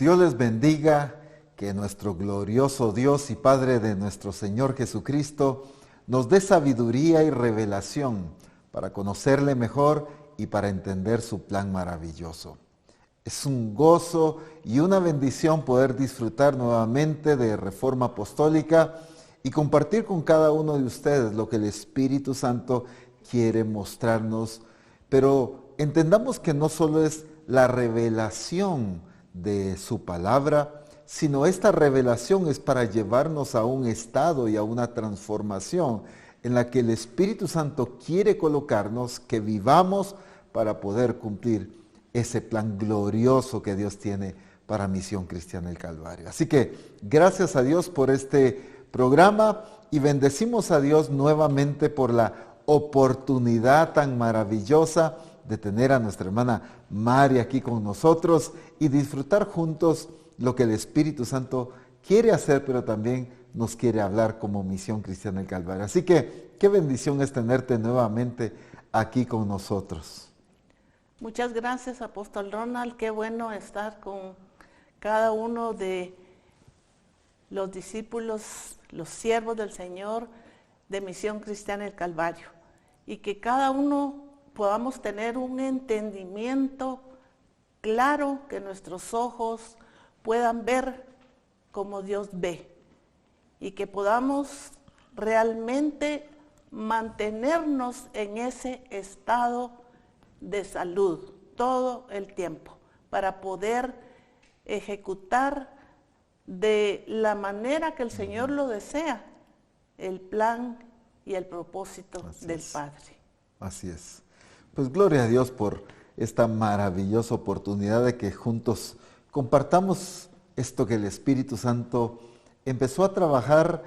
Dios les bendiga, que nuestro glorioso Dios y Padre de nuestro Señor Jesucristo nos dé sabiduría y revelación para conocerle mejor y para entender su plan maravilloso. Es un gozo y una bendición poder disfrutar nuevamente de Reforma Apostólica y compartir con cada uno de ustedes lo que el Espíritu Santo quiere mostrarnos. Pero entendamos que no solo es la revelación de su palabra, sino esta revelación es para llevarnos a un estado y a una transformación en la que el Espíritu Santo quiere colocarnos, que vivamos para poder cumplir ese plan glorioso que Dios tiene para Misión Cristiana del Calvario. Así que gracias a Dios por este programa y bendecimos a Dios nuevamente por la oportunidad tan maravillosa de tener a nuestra hermana Mari aquí con nosotros y disfrutar juntos lo que el Espíritu Santo quiere hacer, pero también nos quiere hablar como Misión Cristiana del Calvario. Así que qué bendición es tenerte nuevamente aquí con nosotros. Muchas gracias, Apóstol Ronald. Qué bueno estar con cada uno de los discípulos, los siervos del Señor de Misión Cristiana del Calvario. Y que cada uno podamos tener un entendimiento claro, que nuestros ojos puedan ver como Dios ve. Y que podamos realmente mantenernos en ese estado de salud todo el tiempo para poder ejecutar de la manera que el Señor lo desea el plan y el propósito del Padre. Así es. Pues gloria a Dios por esta maravillosa oportunidad de que juntos compartamos esto que el Espíritu Santo empezó a trabajar,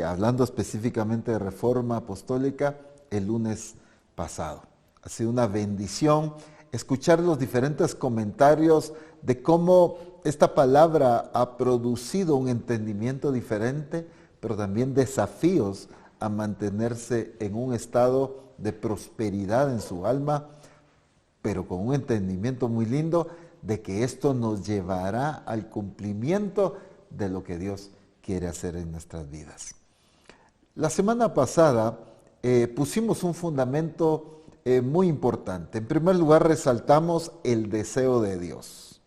hablando específicamente de Reforma Apostólica, el lunes pasado. Ha sido una bendición escuchar los diferentes comentarios de cómo esta palabra ha producido un entendimiento diferente, pero también desafíos a mantenerse en un estado de prosperidad en su alma, pero con un entendimiento muy lindo de que esto nos llevará al cumplimiento de lo que Dios quiere hacer en nuestras vidas. La semana pasada pusimos un fundamento muy importante. En primer lugar, resaltamos el deseo de Dios.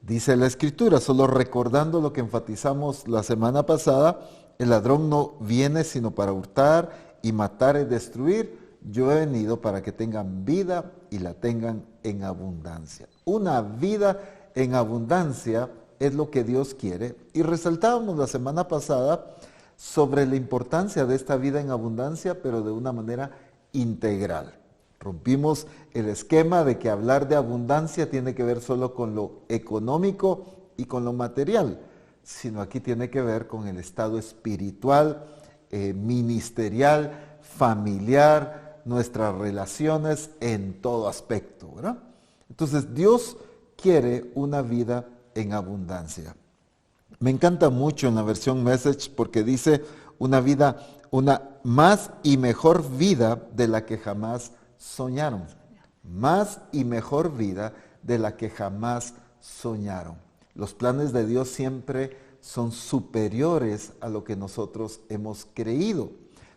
Dice la Escritura, solo recordando lo que enfatizamos la semana pasada, el ladrón no viene sino para hurtar y matar y destruir. Yo he venido para que tengan vida y la tengan en abundancia. Una vida en abundancia es lo que Dios quiere. Y resaltábamos la semana pasada sobre la importancia de esta vida en abundancia, pero de una manera integral. Rompimos el esquema de que hablar de abundancia tiene que ver solo con lo económico y con lo material, sino aquí tiene que ver con el estado espiritual, ministerial, familiar, nuestras relaciones en todo aspecto, ¿verdad? Entonces Dios quiere una vida en abundancia. Me encanta mucho en la versión Message porque dice una más y mejor vida de la que jamás soñaron. Más y mejor vida de la que jamás soñaron. Los planes de Dios siempre son superiores a lo que nosotros hemos creído.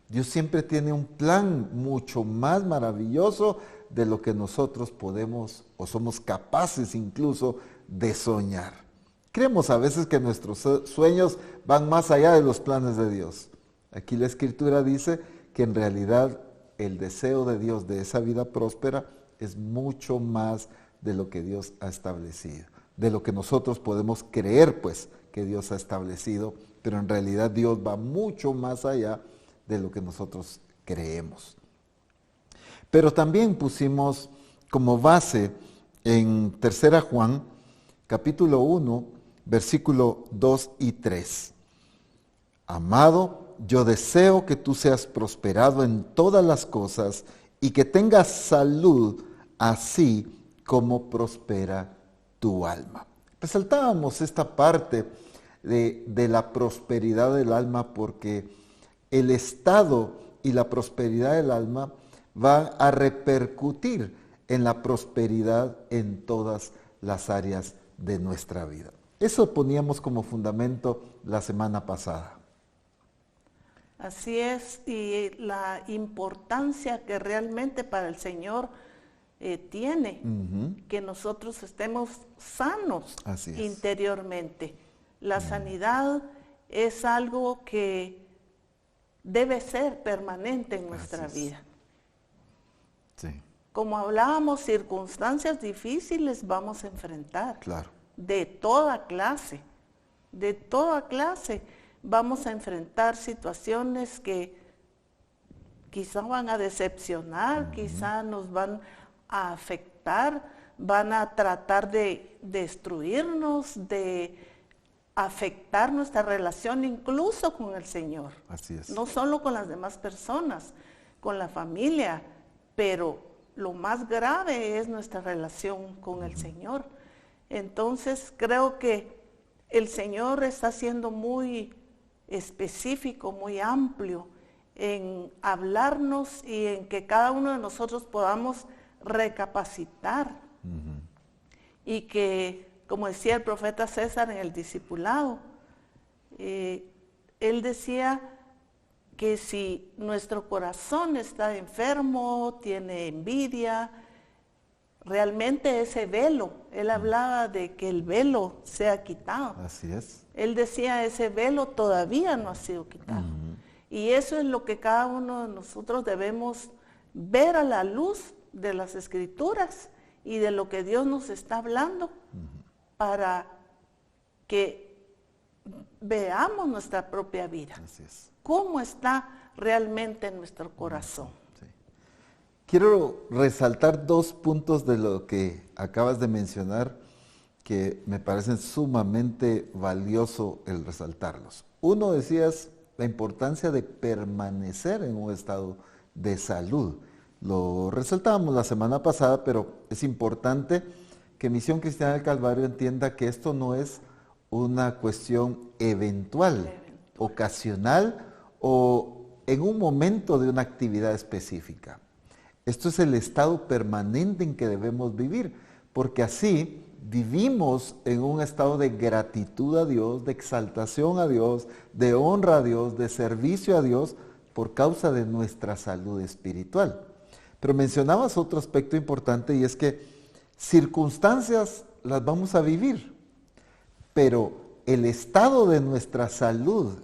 Dios siempre tiene un plan mucho más maravilloso de lo que nosotros podemos o somos capaces incluso de soñar. Creemos a veces que nuestros sueños van más allá de los planes de Dios. Aquí la Escritura dice que en realidad el deseo de Dios de esa vida próspera es mucho más de lo que Dios ha establecido, de lo que nosotros podemos creer pues que Dios ha establecido, pero en realidad Dios va mucho más allá de lo que nosotros creemos. Pero también pusimos como base en 3 Juan, capítulo 1, versículo 2 y 3. Amado, yo deseo que tú seas prosperado en todas las cosas y que tengas salud, así como prospera tu alma. Resaltábamos esta parte de la prosperidad del alma porque el estado y la prosperidad del alma va a repercutir en la prosperidad en todas las áreas de nuestra vida. Eso poníamos como fundamento la semana pasada. Así es, y la importancia que realmente para el Señor tiene, que nosotros estemos sanos interiormente. La sanidad es algo que debe ser permanente en nuestra vida. Sí. Como hablábamos, circunstancias difíciles vamos a enfrentar. Claro. De toda clase. Vamos a enfrentar situaciones que quizá van a decepcionar, quizá nos van a afectar, van a tratar de destruirnos, de afectar nuestra relación incluso con el Señor. Así es. No solo con las demás personas, con la familia, pero lo más grave es nuestra relación con el Señor. Entonces creo que el Señor está siendo muy específico, muy amplio en hablarnos y en que cada uno de nosotros podamos recapacitar. Y que, como decía el profeta César en el discipulado, él decía que si nuestro corazón está enfermo, tiene envidia, realmente ese velo, él hablaba de que el velo sea quitado. Así es. Él decía, ese velo todavía no ha sido quitado. Y eso es lo que cada uno de nosotros debemos ver a la luz de las Escrituras y de lo que Dios nos está hablando para que veamos nuestra propia vida. Así es. ¿Cómo está realmente en nuestro corazón? Sí. Quiero resaltar 2 puntos de lo que acabas de mencionar que me parecen sumamente valioso el resaltarlos. Uno, decías, la importancia de permanecer en un estado de salud. Lo resaltábamos la semana pasada, pero es importante que Misión Cristiana del Calvario entienda que esto no es una cuestión eventual, ocasional o en un momento de una actividad específica. Esto es el estado permanente en que debemos vivir, porque así vivimos en un estado de gratitud a Dios, de exaltación a Dios, de honra a Dios, de servicio a Dios, por causa de nuestra salud espiritual. Pero mencionabas otro aspecto importante y es que circunstancias las vamos a vivir, pero el estado de nuestra salud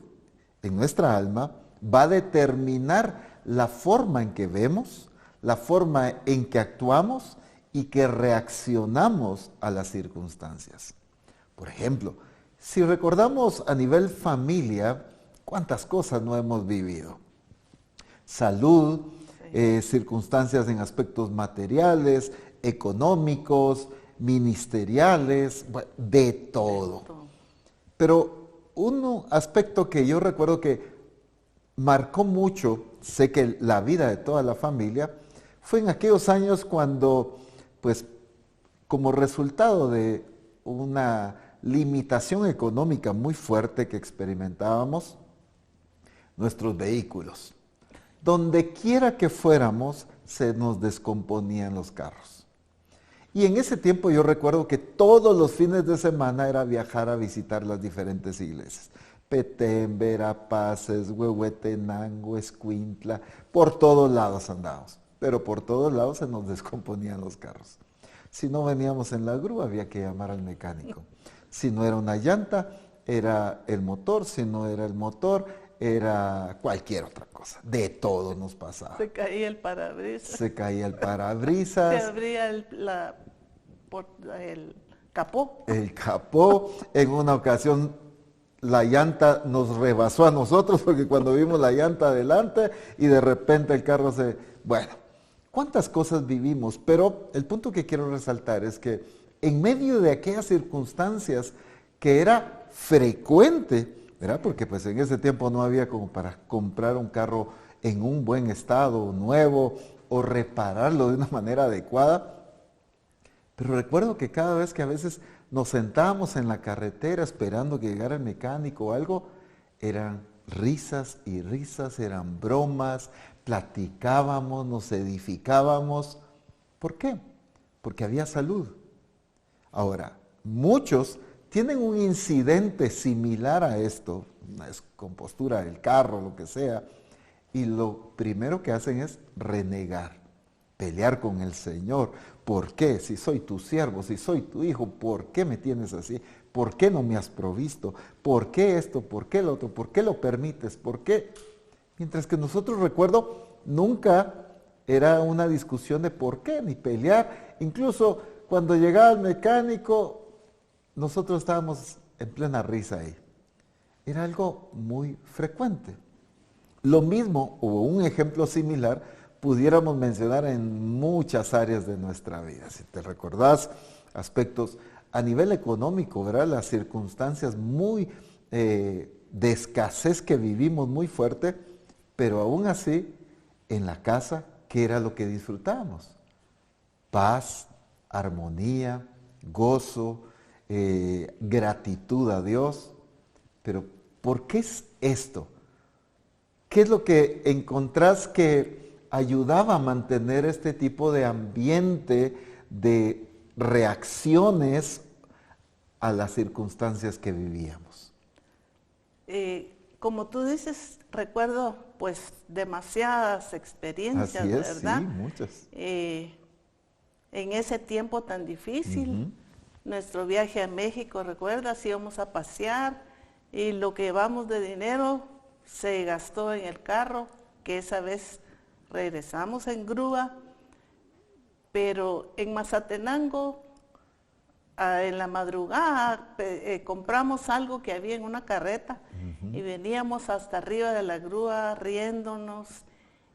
en nuestra alma va a determinar la forma en que vemos, la forma en que actuamos y que reaccionamos a las circunstancias. Por ejemplo, si recordamos a nivel familia, ¿cuántas cosas no hemos vivido? Salud, circunstancias en aspectos materiales, económicos, ministeriales, de todo. Pero un aspecto que yo recuerdo que marcó mucho, sé que la vida de toda la familia, fue en aquellos años cuando, pues, como resultado de una limitación económica muy fuerte que experimentábamos, nuestros vehículos. Donde quiera que fuéramos, se nos descomponían los carros. Y en ese tiempo yo recuerdo que todos los fines de semana era viajar a visitar las diferentes iglesias. Petén, Verapaces, Huehuetenango, Escuintla, por todos lados andábamos. Pero por todos lados se nos descomponían los carros. Si no veníamos en la grúa, había que llamar al mecánico. Si no era una llanta, era el motor. Si no era el motor, era cualquier otra cosa. De todo nos pasaba. Se caía el parabrisas. Se caía el parabrisas. Se abría el capó. El capó. En una ocasión la llanta nos rebasó a nosotros porque cuando vimos la llanta adelante y de repente el carro se... Bueno, ¿cuántas cosas vivimos? Pero el punto que quiero resaltar es que en medio de aquellas circunstancias que era frecuente, ¿verdad? Porque pues en ese tiempo no había como para comprar un carro en un buen estado, nuevo, o repararlo de una manera adecuada. Pero recuerdo que cada vez que a veces nos sentábamos en la carretera esperando que llegara el mecánico o algo, eran risas y risas, eran bromas, platicábamos, nos edificábamos. ¿Por qué? Porque había salud. Ahora, muchos tienen un incidente similar a esto, una descompostura del carro, lo que sea, y lo primero que hacen es renegar, pelear con el Señor. ¿Por qué? Si soy tu siervo, si soy tu hijo, ¿por qué me tienes así? ¿Por qué no me has provisto? ¿Por qué esto? ¿Por qué lo otro? ¿Por qué lo permites? ¿Por qué? Mientras que nosotros, recuerdo, nunca era una discusión de por qué, ni pelear. Incluso cuando llegaba el mecánico, nosotros estábamos en plena risa ahí. Era algo muy frecuente. Lo mismo, o un ejemplo similar, pudiéramos mencionar en muchas áreas de nuestra vida. Si te recordás, aspectos a nivel económico, ¿verdad? Las circunstancias muy de escasez que vivimos muy fuerte, pero aún así, en la casa, ¿qué era lo que disfrutábamos? Paz, armonía, gozo, gratitud a Dios. Pero, ¿por qué es esto? ¿Qué es lo que encontrás que ayudaba a mantener este tipo de ambiente de reacciones a las circunstancias que vivíamos? Como tú dices, recuerdo pues demasiadas experiencias, Así es, ¿verdad? sí, muchas. En ese tiempo tan difícil, nuestro viaje a México, ¿recuerdas? Íbamos a pasear y lo que llevamos de dinero se gastó en el carro, que esa vez regresamos en grúa, pero en Mazatenango, en la madrugada, compramos algo que había en una carreta y veníamos hasta arriba de la grúa riéndonos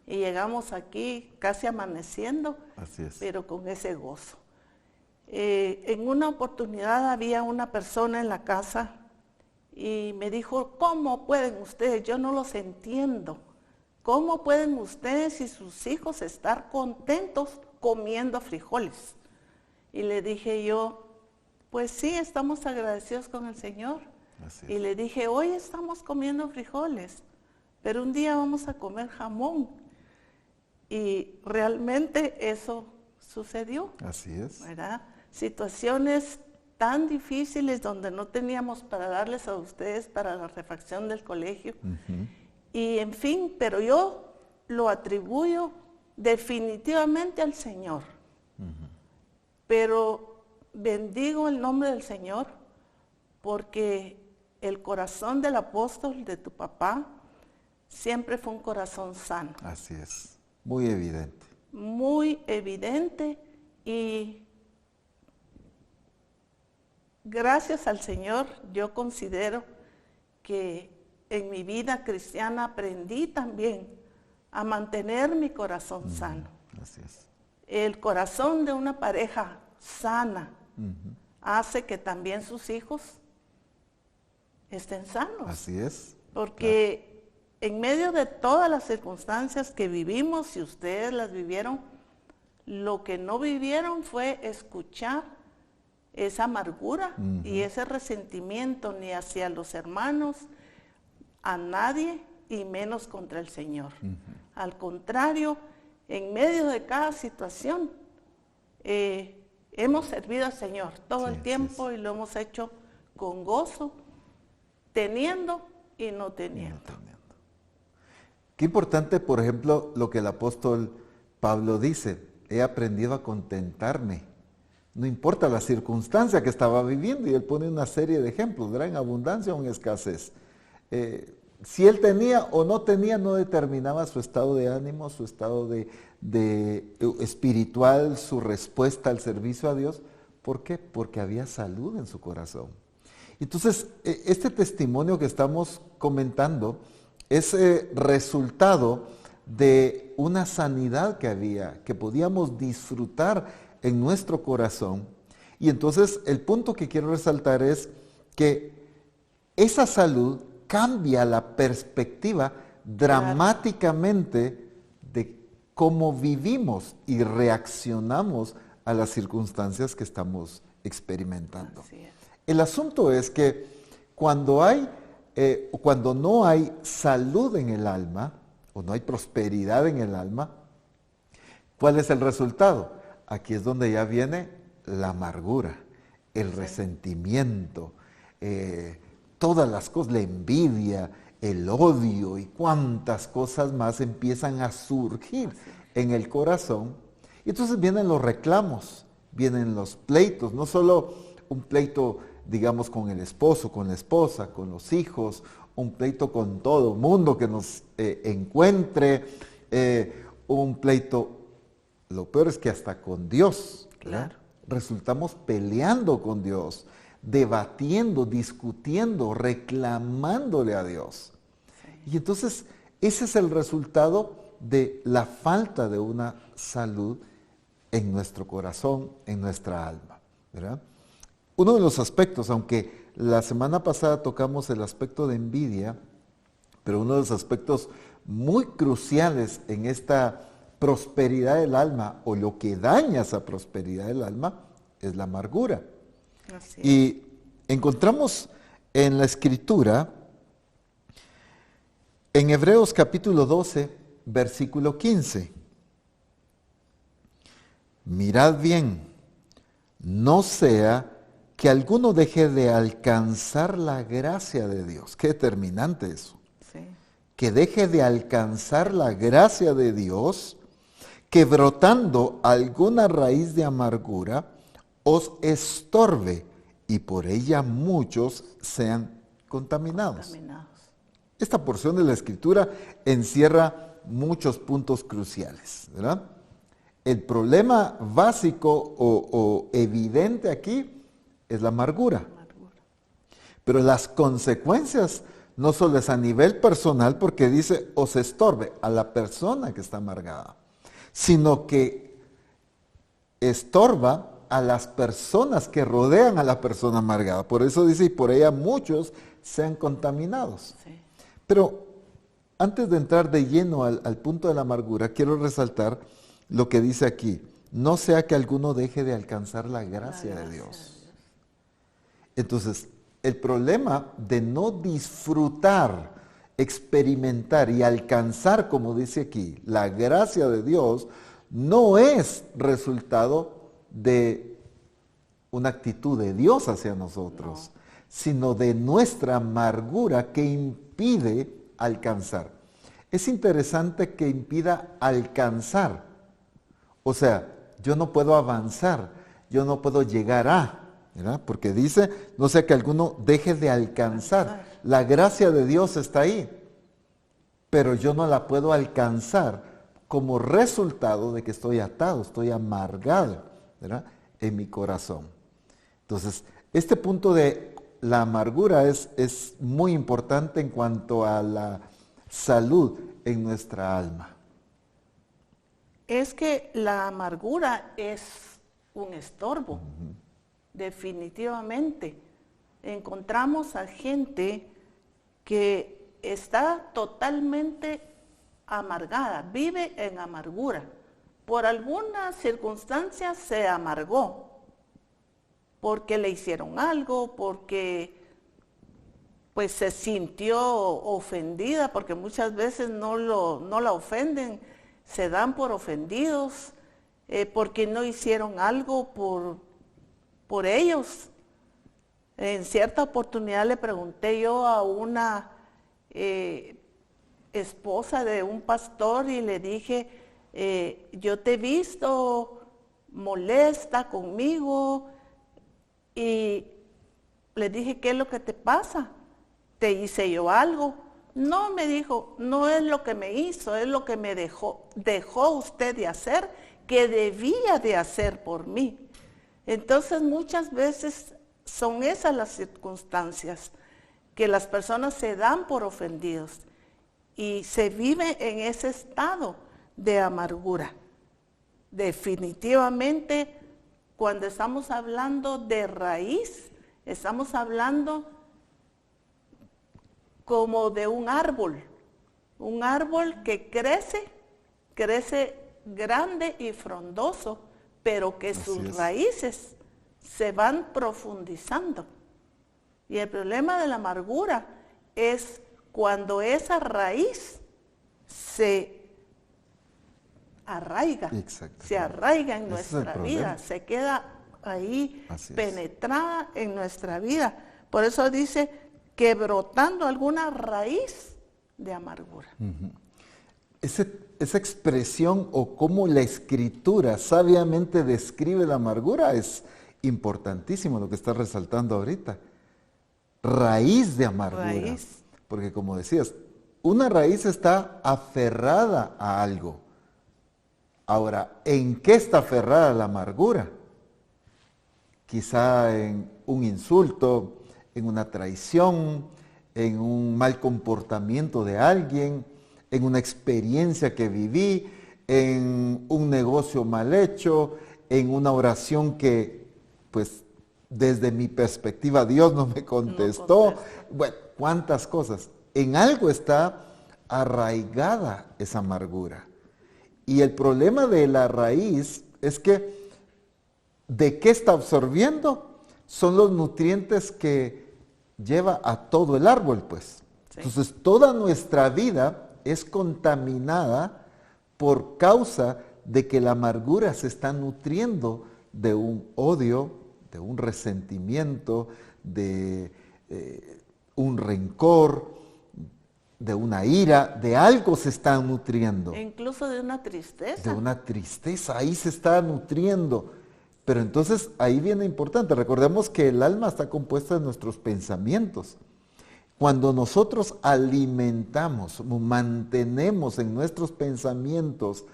y llegamos aquí casi amaneciendo, Así es. pero con ese gozo. En una oportunidad había una persona en la casa y me dijo, ¿cómo pueden ustedes? Yo no los entiendo. ¿Cómo pueden ustedes y sus hijos estar contentos comiendo frijoles? Y le dije yo, pues sí, estamos agradecidos con el Señor. Así es. Y le dije, hoy estamos comiendo frijoles, pero un día vamos a comer jamón. Y realmente eso sucedió. Así es. ¿Verdad? Situaciones tan difíciles donde no teníamos para darles a ustedes para la refacción del colegio. Y en fin, pero yo lo atribuyo definitivamente al Señor. Pero bendigo el nombre del Señor porque el corazón del apóstol, de tu papá, siempre fue un corazón sano. Así es. Muy evidente. Muy evidente y gracias al Señor yo considero que en mi vida cristiana aprendí también a mantener mi corazón sano. Así es. El corazón de una pareja sana hace que también sus hijos estén sanos. Así es. Porque en medio de todas las circunstancias que vivimos, si ustedes las vivieron, lo que no vivieron fue escuchar esa amargura y ese resentimiento ni hacia los hermanos, a nadie y menos contra el Señor. Al contrario, en medio de cada situación, hemos servido al Señor todo el tiempo y lo hemos hecho con gozo, teniendo y no teniendo. Qué importante, por ejemplo, lo que el apóstol Pablo dice, he aprendido a contentarme. No importa la circunstancia que estaba viviendo, y él pone una serie de ejemplos, ¿verdad? En abundancia o en escasez. Si él tenía o no tenía, no determinaba su estado de ánimo, su estado de espiritual, su respuesta al servicio a Dios. ¿Por qué? Porque había salud en su corazón. Entonces, este testimonio que estamos comentando es resultado de una sanidad que había, que podíamos disfrutar en nuestro corazón. Y entonces el punto que quiero resaltar es que esa salud cambia la perspectiva dramáticamente de cómo vivimos y reaccionamos a las circunstancias que estamos experimentando. Así es. El asunto es que cuando no hay salud en el alma, o no hay prosperidad en el alma, ¿cuál es el resultado? Aquí es donde ya viene la amargura, el resentimiento, todas las cosas, la envidia, el odio y cuántas cosas más empiezan a surgir en el corazón. Y entonces vienen los reclamos, vienen los pleitos, no solo un pleito, digamos, con el esposo, con la esposa, con los hijos, un pleito con todo el mundo que nos encuentre, un pleito, lo peor es que hasta con Dios, ¿verdad? Claro. Resultamos peleando con Dios, debatiendo, discutiendo, reclamándole a Dios. Sí. Y entonces ese es el resultado de la falta de una salud en nuestro corazón, en nuestra alma, ¿verdad? Uno de los aspectos, aunque la semana pasada tocamos el aspecto de envidia, pero uno de los aspectos muy cruciales en esta prosperidad del alma, o lo que daña esa prosperidad del alma, es la amargura. Así es. Y encontramos en la Escritura, en Hebreos capítulo 12, versículo 15. Mirad bien, no sea que alguno deje de alcanzar la gracia de Dios. Qué determinante eso. Sí. Que deje de alcanzar la gracia de Dios, que brotando alguna raíz de amargura os estorbe y por ella muchos sean contaminados. Contaminados. Esta porción de la Escritura encierra muchos puntos cruciales, ¿verdad? El problema básico o evidente aquí es la amargura. Amargura. Pero las consecuencias no solo es a nivel personal, porque dice os estorbe a la persona que está amargada, sino que estorba a las personas que rodean a la persona amargada. Por eso dice, y por ella muchos sean contaminados. Sí. Pero antes de entrar de lleno al punto de la amargura, quiero resaltar lo que dice aquí. No sea que alguno deje de alcanzar la gracia de Dios. Entonces, el problema de no disfrutar, experimentar y alcanzar, como dice aquí, la gracia de Dios, no es resultado de una actitud de Dios hacia nosotros, sino de nuestra amargura que impide alcanzar. Es interesante que impida alcanzar. O sea, yo no puedo avanzar, yo no puedo llegar a, ¿verdad? Porque dice, no sea que alguno deje de alcanzar. La gracia de Dios está ahí, pero yo no la puedo alcanzar como resultado de que estoy atado, estoy amargado, ¿verdad? En mi corazón. Entonces, este punto de la amargura es muy importante en cuanto a la salud en nuestra alma. Es que la amargura es un estorbo, definitivamente. Encontramos a gente que está totalmente amargada, vive en amargura. Por alguna circunstancia se amargó, porque le hicieron algo, porque pues se sintió ofendida, porque muchas veces no la ofenden, se dan por ofendidos, porque no hicieron algo por ellos. En cierta oportunidad le pregunté yo a una esposa de un pastor y le dije, yo te he visto molesta conmigo, y le dije, ¿qué es lo que te pasa? ¿Te hice yo algo? No, me dijo, no es lo que me hizo, es lo que me dejó usted de hacer, que debía de hacer por mí. Entonces muchas veces son esas las circunstancias, que las personas se dan por ofendidos y se vive en ese estado de amargura. Definitivamente, cuando estamos hablando de raíz, estamos hablando como de un árbol que crece grande y frondoso, pero que sus raíces se van profundizando. Y el problema de la amargura es cuando esa raíz se arraiga, Exacto. se arraiga en Ese es el nuestra problema. vida, se queda ahí Así es. penetrada en nuestra vida. Por eso dice que brotando alguna raíz de amargura. Esa expresión o cómo la Escritura sabiamente describe la amargura es importantísimo lo que está resaltando ahorita. Raíz de amargura. Raíz. Porque como decías, una raíz está aferrada a algo. Ahora, ¿en qué está aferrada la amargura? Quizá en un insulto, en una traición, en un mal comportamiento de alguien, en una experiencia que viví, en un negocio mal hecho, en una oración que, pues, desde mi perspectiva Dios no me contestó. Bueno, cuántas cosas. En algo está arraigada esa amargura. Y el problema de la raíz es que ¿de qué está absorbiendo? Son los nutrientes que lleva a todo el árbol, pues. Sí. Entonces, toda nuestra vida es contaminada por causa de que la amargura se está nutriendo de un odio, de un resentimiento, de un rencor, de una ira, de algo se está nutriendo. E incluso de una tristeza. De una tristeza, ahí se está nutriendo. Pero entonces ahí viene importante, recordemos que el alma está compuesta de nuestros pensamientos. Cuando nosotros alimentamos, mantenemos en nuestros pensamientos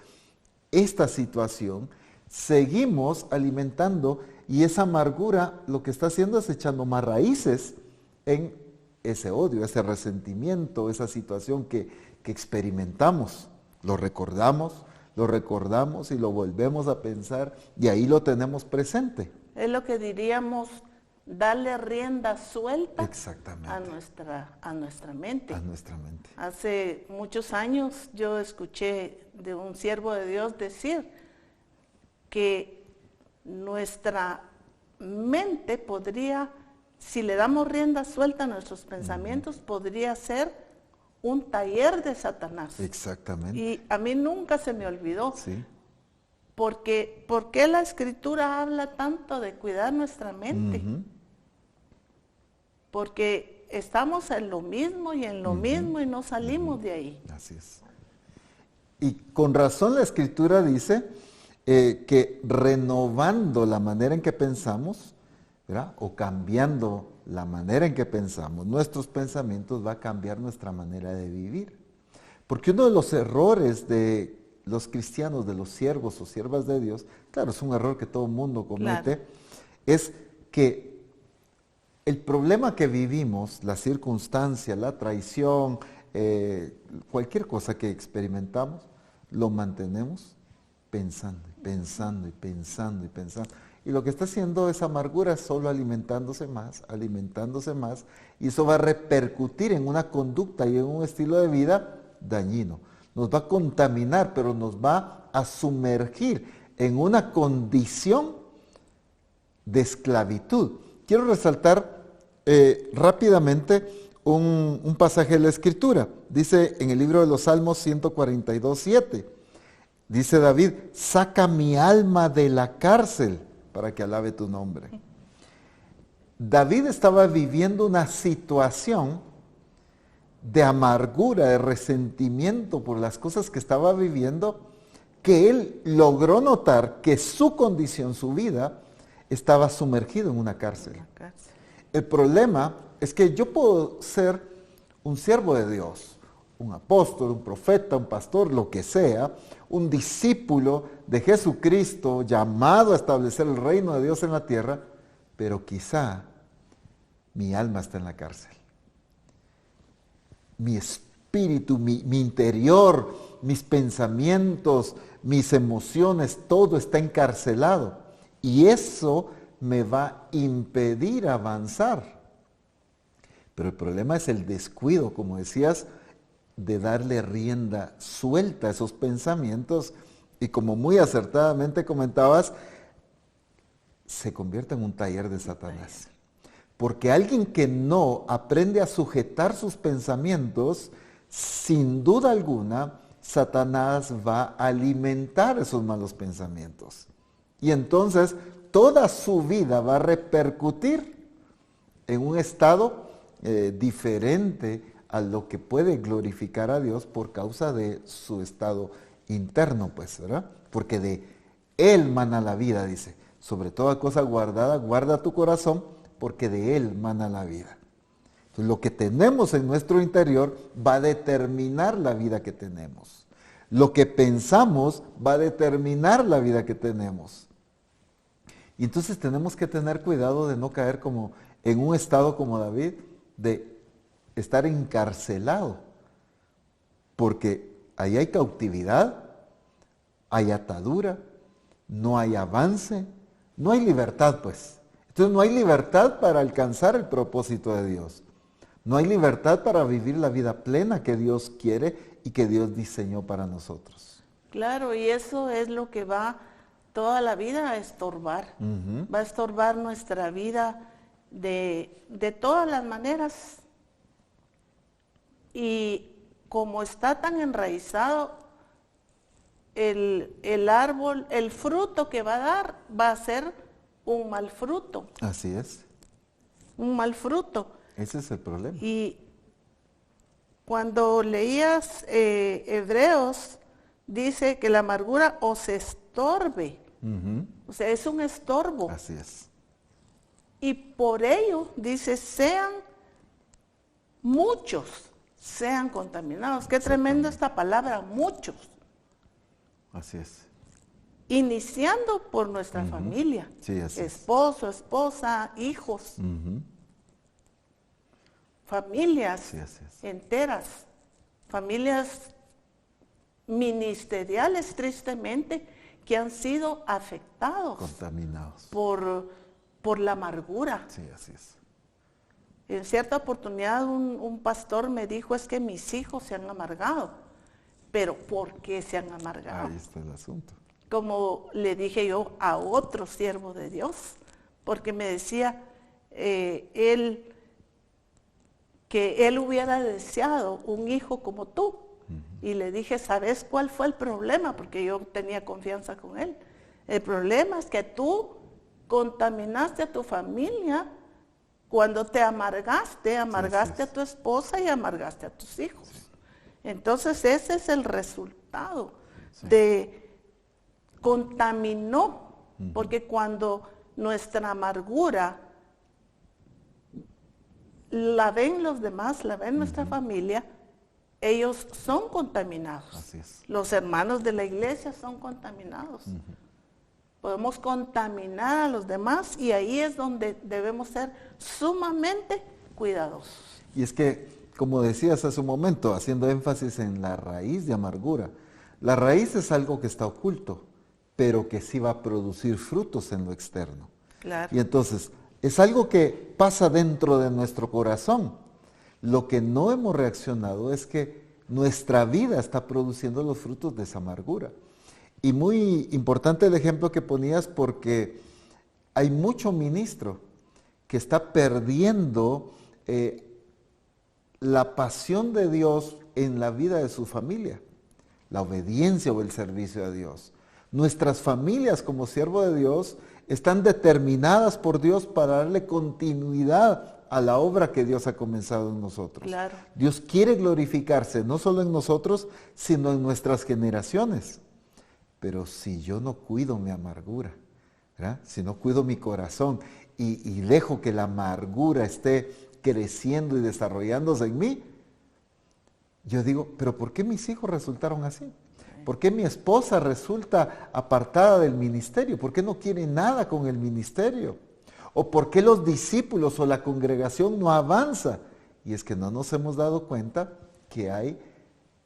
esta situación, seguimos alimentando y esa amargura lo que está haciendo es echando más raíces en ese odio, ese resentimiento, esa situación que experimentamos. Lo recordamos y lo volvemos a pensar y ahí lo tenemos presente. Es lo que diríamos, darle rienda suelta Exactamente. a nuestra mente. A nuestra mente. Hace muchos años yo escuché de un siervo de Dios decir que nuestra mente podría, si le damos rienda suelta a nuestros pensamientos, podría ser un taller de Satanás. Exactamente. Y a mí nunca se me olvidó. Sí. ¿Por qué la Escritura habla tanto de cuidar nuestra mente? Porque estamos en lo mismo y en lo mismo y no salimos de ahí. Así es. Y con razón la Escritura dice que renovando la manera en que pensamos, ¿verdad? O cambiando la manera en que pensamos, nuestros pensamientos va a cambiar nuestra manera de vivir. Porque uno de los errores de los cristianos, de los siervos o siervas de Dios, claro, es un error que todo mundo comete, claro, es que el problema que vivimos, la circunstancia, la traición, cualquier cosa que experimentamos, lo mantenemos pensando, pensando y pensando y pensando. Y lo que está haciendo esa amargura es solo alimentándose más, y eso va a repercutir en una conducta y en un estilo de vida dañino. Nos va a contaminar, pero nos va a sumergir en una condición de esclavitud. Quiero resaltar rápidamente un pasaje de la Escritura. Dice en el libro de los Salmos 142:7, dice David, saca mi alma de la cárcel para que alabe tu nombre. David estaba viviendo una situación de amargura, de resentimiento por las cosas que estaba viviendo, que él logró notar que su condición, su vida, estaba sumergido en una cárcel. El problema es que yo puedo ser un siervo de Dios, un apóstol, un profeta, un pastor, lo que sea, un discípulo de Jesucristo llamado a establecer el reino de Dios en la tierra, pero quizá mi alma está en la cárcel. Mi espíritu, mi interior, mis pensamientos, mis emociones, todo está encarcelado. Y eso me va a impedir avanzar. Pero el problema es el descuido, como decías, de darle rienda suelta a esos pensamientos. Y como muy acertadamente comentabas, se convierte en un taller de Satanás. Porque alguien que no aprende a sujetar sus pensamientos, sin duda alguna, Satanás va a alimentar esos malos pensamientos. Y entonces toda su vida va a repercutir en un estado diferente a lo que puede glorificar a Dios por causa de su estado interno, pues, ¿verdad? Porque de Él mana la vida, dice. Sobre toda cosa guardada, guarda tu corazón, porque de Él mana la vida. Entonces, lo que tenemos en nuestro interior va a determinar la vida que tenemos. Lo que pensamos va a determinar la vida que tenemos. Y entonces tenemos que tener cuidado de no caer como en un estado como David, de estar encarcelado, porque ahí hay cautividad, hay atadura, no hay avance, no hay libertad, pues. Entonces no hay libertad para alcanzar el propósito de Dios. No hay libertad para vivir la vida plena que Dios quiere y que Dios diseñó para nosotros. Claro, y eso es lo que va toda la vida a estorbar. Va a estorbar nuestra vida de todas las maneras. Y como está tan enraizado, el árbol, el fruto que va a dar va a ser un mal fruto. Así es. Un mal fruto. Ese es el problema. Y cuando leías Hebreos, dice que la amargura os estorbe. O sea, es un estorbo. Así es. Y por ello, dice, muchos sean contaminados. Qué tremenda esta palabra, muchos. Así es. Iniciando por nuestra familia. Sí, así es. Esposo, esposa, hijos. Familias Sí, así es. enteras. Familias ministeriales, tristemente, que han sido afectados Contaminados. por la amargura. Sí, así es. En cierta oportunidad un pastor me dijo, es que mis hijos se han amargado. Pero ¿por qué se han amargado? Ahí está el asunto. Como le dije yo a otro siervo de Dios, porque me decía que él hubiera deseado un hijo como tú. Y le dije, ¿sabes cuál fue el problema? Porque yo tenía confianza con él. El problema es que tú contaminaste a tu familia cuando te amargaste a tu esposa y amargaste a tus hijos. Sí. Entonces ese es el resultado de contaminó, porque cuando nuestra amargura la ven los demás, la ven nuestra familia, ellos son contaminados. Así es. Los hermanos de la iglesia son contaminados. Podemos contaminar a los demás y ahí es donde debemos ser sumamente cuidadosos. Y es que, como decías hace un momento, haciendo énfasis en la raíz de amargura, la raíz es algo que está oculto, pero que sí va a producir frutos en lo externo. Claro. Y entonces, es algo que pasa dentro de nuestro corazón. Lo que no hemos reaccionado es que nuestra vida está produciendo los frutos de esa amargura. Y muy importante el ejemplo que ponías, porque hay mucho ministro que está perdiendo la pasión de Dios en la vida de su familia, la obediencia o el servicio a Dios. Nuestras familias como siervo de Dios están determinadas por Dios para darle continuidad a la obra que Dios ha comenzado en nosotros. Claro. Dios quiere glorificarse no solo en nosotros, sino en nuestras generaciones. Pero si yo no cuido mi amargura, ¿verdad? Si no cuido mi corazón y dejo que la amargura esté creciendo y desarrollándose en mí, yo digo, pero ¿por qué mis hijos resultaron así? ¿Por qué mi esposa resulta apartada del ministerio? ¿Por qué no quiere nada con el ministerio? ¿O por qué los discípulos o la congregación no avanza? Y es que no nos hemos dado cuenta que hay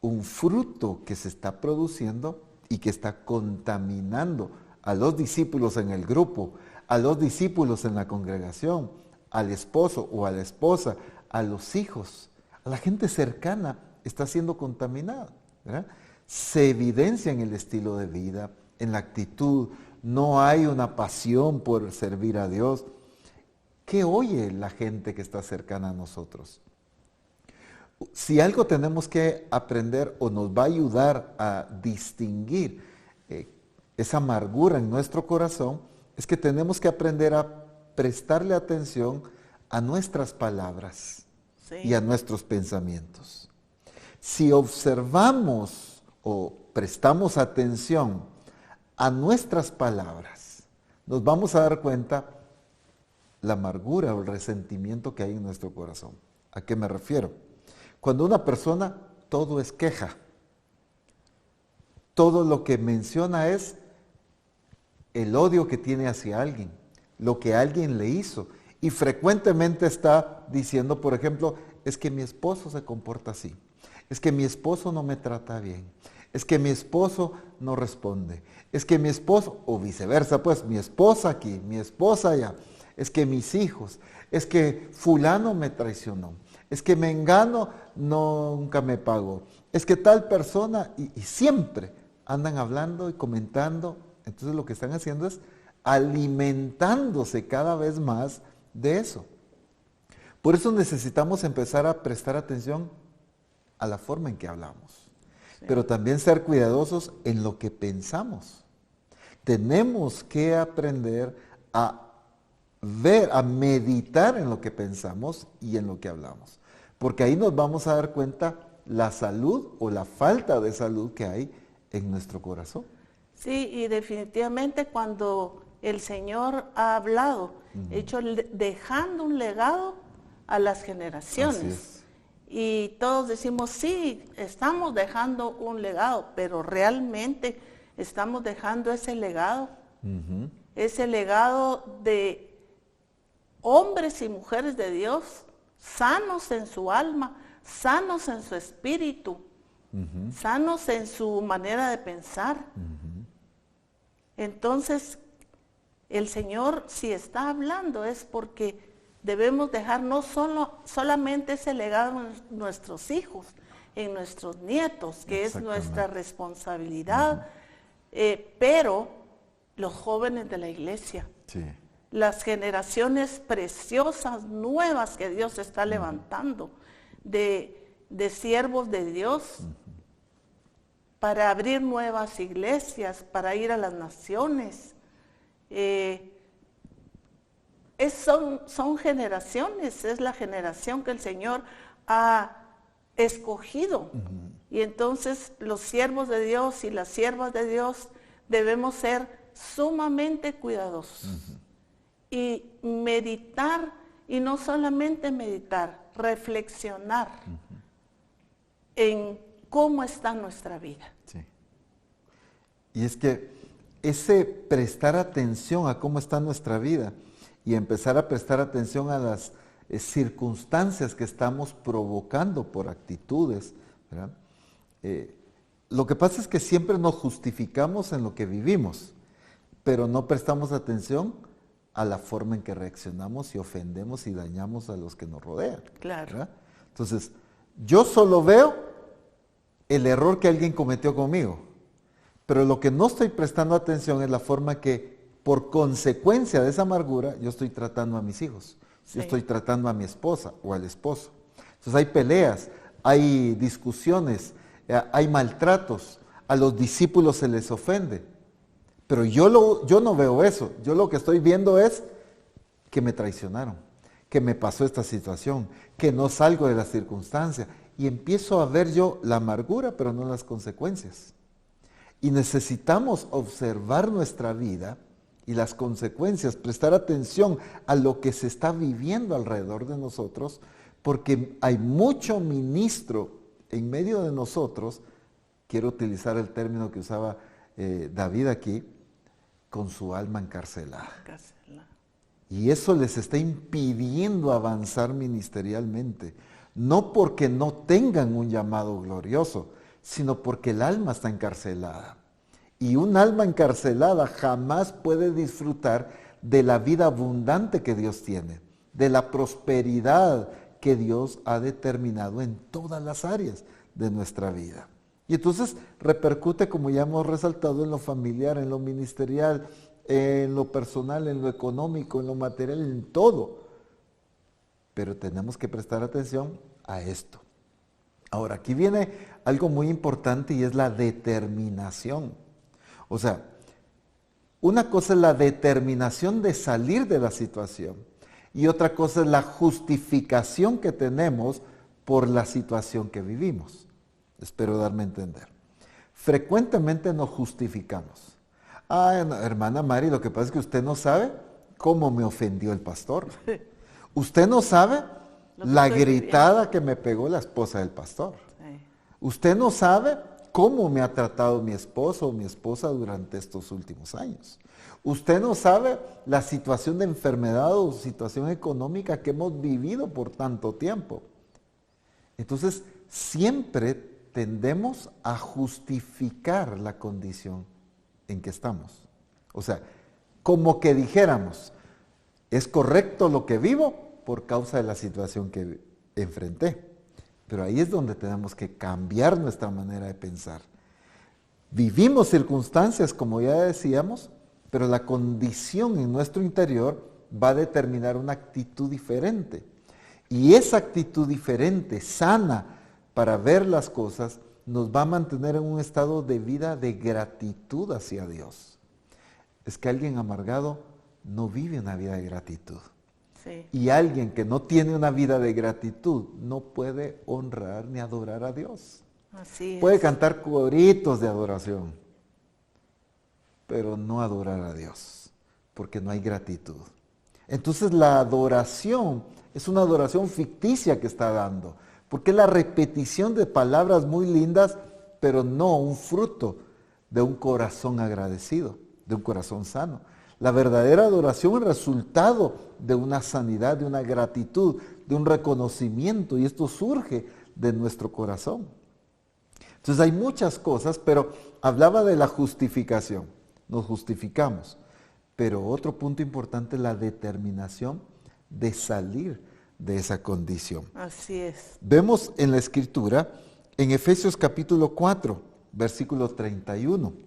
un fruto que se está produciendo y que está contaminando a los discípulos en el grupo, a los discípulos en la congregación, al esposo o a la esposa, a los hijos, a la gente cercana está siendo contaminada, ¿verdad? Se evidencia en el estilo de vida, en la actitud, no hay una pasión por servir a Dios. ¿Qué oye la gente que está cercana a nosotros? Si algo tenemos que aprender o nos va a ayudar a distinguir esa amargura en nuestro corazón, es que tenemos que aprender a prestarle atención a nuestras palabras y a nuestros pensamientos. Si observamos o prestamos atención a nuestras palabras, nos vamos a dar cuenta la amargura o el resentimiento que hay en nuestro corazón. ¿A qué me refiero? Cuando una persona todo es queja, todo lo que menciona es el odio que tiene hacia alguien, lo que alguien le hizo, y frecuentemente está diciendo, por ejemplo, es que mi esposo se comporta así, es que mi esposo no me trata bien, es que mi esposo no responde, es que mi esposo, o viceversa, pues mi esposa aquí, mi esposa allá, es que mis hijos, es que fulano me traicionó, es que mengano nunca me pagó, es que tal persona, y siempre andan hablando y comentando. Entonces lo que están haciendo es alimentándose cada vez más de eso. Por eso necesitamos empezar a prestar atención a la forma en que hablamos, pero también ser cuidadosos en lo que pensamos. Tenemos que aprender a ver, a meditar en lo que pensamos y en lo que hablamos, porque ahí nos vamos a dar cuenta la salud o la falta de salud que hay en nuestro corazón. Sí, y definitivamente cuando el Señor ha hablado, dejando un legado a las generaciones. Y todos decimos, sí, estamos dejando un legado, pero realmente estamos dejando ese legado de hombres y mujeres de Dios, sanos en su alma, sanos en su espíritu, sanos en su manera de pensar. Entonces, el Señor, si está hablando, es porque debemos dejar no solamente ese legado en nuestros hijos, en nuestros nietos, que es nuestra responsabilidad, pero los jóvenes de la iglesia, las generaciones preciosas, nuevas que Dios está levantando, de siervos de Dios, para abrir nuevas iglesias, para ir a las naciones. Son generaciones, es la generación que el Señor ha escogido. Y entonces los siervos de Dios y las siervas de Dios debemos ser sumamente cuidadosos y meditar, y no solamente meditar, reflexionar en cómo está nuestra vida. Sí. Y es que ese prestar atención a cómo está nuestra vida y empezar a prestar atención a las circunstancias que estamos provocando por actitudes, ¿verdad? Lo que pasa es que siempre nos justificamos en lo que vivimos, pero no prestamos atención a la forma en que reaccionamos y ofendemos y dañamos a los que nos rodean. Claro. ¿Verdad? Entonces, yo solo veo el error que alguien cometió conmigo, pero lo que no estoy prestando atención es la forma que, por consecuencia de esa amargura, yo estoy tratando a mis hijos, yo estoy tratando a mi esposa o al esposo. Entonces hay peleas, hay discusiones, hay maltratos, a los discípulos se les ofende, pero yo no veo eso. Yo lo que estoy viendo es que me traicionaron, que me pasó esta situación, que no salgo de la circunstancia, y empiezo a ver yo la amargura, pero no las consecuencias. Y necesitamos observar nuestra vida y las consecuencias, prestar atención a lo que se está viviendo alrededor de nosotros, porque hay mucho ministro en medio de nosotros, quiero utilizar el término que usaba David aquí, con su alma encarcelada. Y eso les está impidiendo avanzar ministerialmente, no porque no tengan un llamado glorioso, sino porque el alma está encarcelada. Y un alma encarcelada jamás puede disfrutar de la vida abundante que Dios tiene, de la prosperidad que Dios ha determinado en todas las áreas de nuestra vida. Y entonces repercute, como ya hemos resaltado, en lo familiar, en lo ministerial, en lo personal, en lo económico, en lo material, en todo. Pero tenemos que prestar atención a esto. Ahora, aquí viene algo muy importante y es la determinación. O sea, Una cosa es la determinación de salir de la situación y otra cosa es la justificación que tenemos por la situación que vivimos. Espero darme a entender. Frecuentemente nos justificamos. Hermana Mari, lo que pasa es que usted no sabe cómo me ofendió el pastor. Usted no sabe la gritada que me pegó la esposa del pastor. Sí. Usted no sabe cómo me ha tratado mi esposo o mi esposa durante estos últimos años. Usted no sabe la situación de enfermedad o situación económica que hemos vivido por tanto tiempo. Entonces, siempre tendemos a justificar la condición en que estamos. O sea, como que dijéramos, es correcto lo que vivo por causa de la situación que enfrenté. Pero ahí es donde tenemos que cambiar nuestra manera de pensar. Vivimos circunstancias, como ya decíamos, pero la condición en nuestro interior va a determinar una actitud diferente. Y esa actitud diferente, sana, para ver las cosas, nos va a mantener en un estado de vida de gratitud hacia Dios. Es que alguien amargado no vive una vida de gratitud. Sí. Y alguien que no tiene una vida de gratitud no puede honrar ni adorar a Dios. Así es. Puede cantar coritos de adoración, pero no adorar a Dios, porque no hay gratitud. Entonces la adoración es una adoración ficticia que está dando, porque es la repetición de palabras muy lindas, pero no un fruto de un corazón agradecido, de un corazón sano. La verdadera adoración es resultado de una sanidad, de una gratitud, de un reconocimiento, y esto surge de nuestro corazón. Entonces hay muchas cosas, pero hablaba de la justificación. Nos justificamos. Pero otro punto importante es la determinación de salir de esa condición. Así es. Vemos en la Escritura, en Efesios capítulo 4, versículo 31.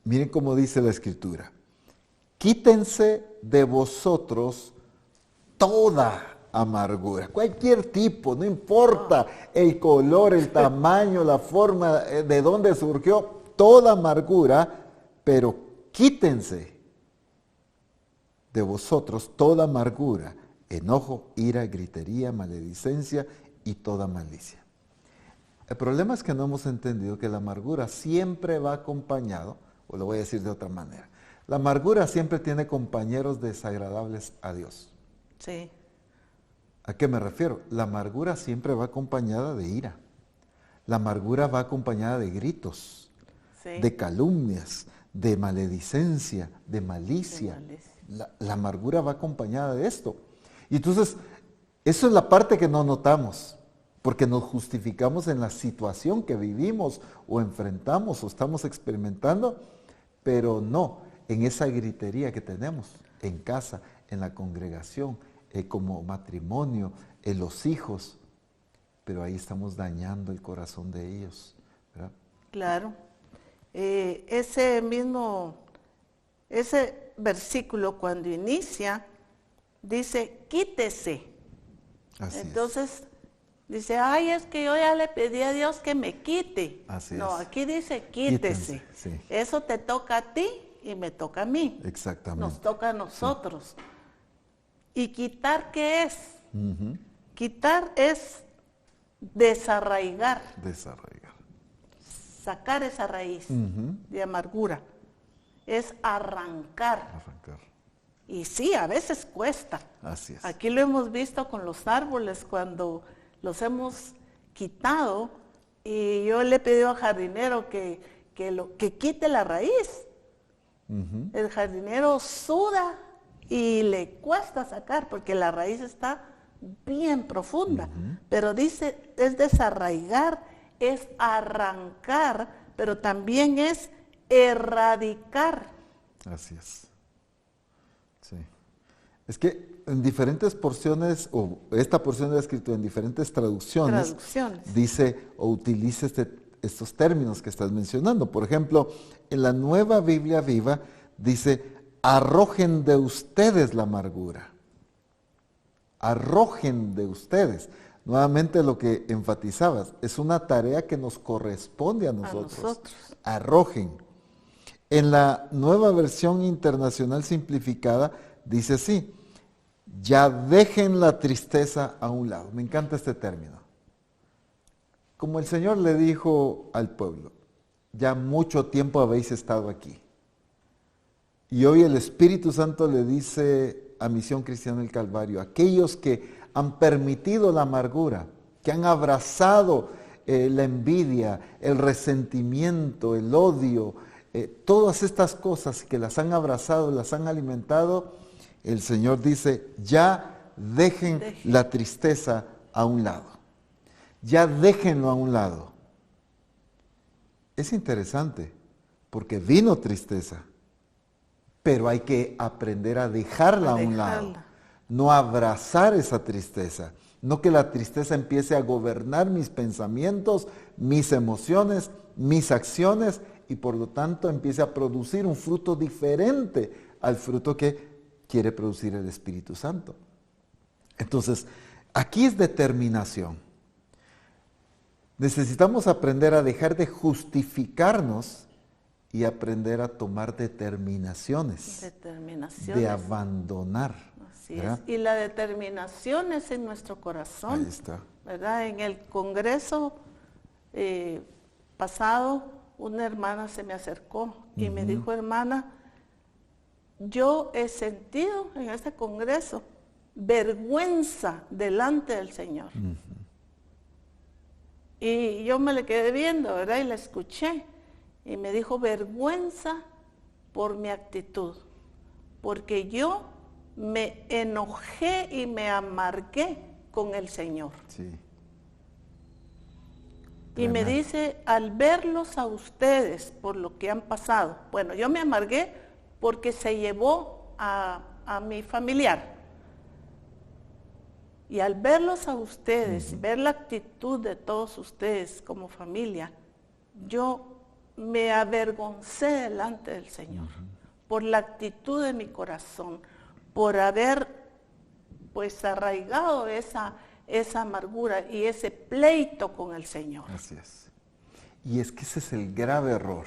Miren cómo dice la Escritura. Quítense de vosotros toda amargura, cualquier tipo, no importa el color, el tamaño, la forma, de dónde surgió, toda amargura, pero quítense de vosotros toda amargura, enojo, ira, gritería, maledicencia y toda malicia. El problema es que no hemos entendido que la amargura siempre va acompañado, o lo voy a decir de otra manera, la amargura siempre tiene compañeros desagradables a Dios. Sí. ¿A qué me refiero? La amargura siempre va acompañada de ira. La amargura va acompañada de gritos, sí, de calumnias, de maledicencia, de malicia. La amargura va acompañada de esto. Y entonces, eso es la parte que no notamos, porque nos justificamos en la situación que vivimos o enfrentamos o estamos experimentando, pero no en esa gritería que tenemos en casa, en la congregación, como matrimonio, en los hijos, pero ahí estamos dañando el corazón de ellos, ¿verdad? Claro. Ese versículo cuando inicia, dice, quítese. Así Entonces, dice, ay, es que yo ya le pedí a Dios que me quite. Así no, es. Aquí dice, quítese. Sí. Eso te toca a ti y me toca a mí. Exactamente. Nos toca a nosotros. Sí. ¿Y quitar qué es? Uh-huh. Quitar es desarraigar. Sacar esa raíz de amargura. Es arrancar. Y sí, a veces cuesta. Así es. Aquí lo hemos visto con los árboles cuando los hemos quitado y yo le he pedido al jardinero que quite la raíz. Uh-huh. El jardinero suda y le cuesta sacar porque la raíz está bien profunda. Uh-huh. Pero dice, es desarraigar, es arrancar, pero también es erradicar. Así es. Sí. Es que en diferentes porciones, o esta porción de la Escritura, en diferentes traducciones, dice o utiliza estos términos que estás mencionando. Por ejemplo, en la Nueva Biblia Viva dice, arrojen de ustedes la amargura. Arrojen de ustedes. Nuevamente lo que enfatizabas, es una tarea que nos corresponde a nosotros. Arrojen. En la Nueva Versión Internacional Simplificada dice así: ya dejen la tristeza a un lado. Me encanta este término. Como el Señor le dijo al pueblo, ya mucho tiempo habéis estado aquí. Y hoy el Espíritu Santo le dice a Misión Cristiana del Calvario, aquellos que han permitido la amargura, que han abrazado la envidia, el resentimiento, el odio, todas estas cosas que las han abrazado, las han alimentado, el Señor dice, ya dejen la tristeza a un lado. Ya déjenlo a un lado. Es interesante, porque vino tristeza, pero hay que aprender a dejarla a un lado. No abrazar esa tristeza. No que la tristeza empiece a gobernar mis pensamientos, mis emociones, mis acciones, y por lo tanto empiece a producir un fruto diferente al fruto que quiere producir el Espíritu Santo. Entonces, aquí es determinación. Necesitamos aprender a dejar de justificarnos y aprender a tomar determinaciones. De abandonar. Así es. Y la determinación es en nuestro corazón. Ahí está. ¿Verdad? En el congreso pasado, una hermana se me acercó y me dijo, hermana, yo he sentido en este congreso vergüenza delante del Señor. Y yo me le quedé viendo, ¿verdad? Y la escuché. Y me dijo, vergüenza por mi actitud. Porque yo me enojé y me amargué con el Señor. Sí. Y me dice, al verlos a ustedes por lo que han pasado, bueno, yo me amargué porque se llevó a mi familiar. Y al verlos a ustedes, ver la actitud de todos ustedes como familia, yo me avergoncé delante del Señor por la actitud de mi corazón, por haber pues arraigado esa amargura y ese pleito con el Señor. Así es. Y es que ese es el grave error.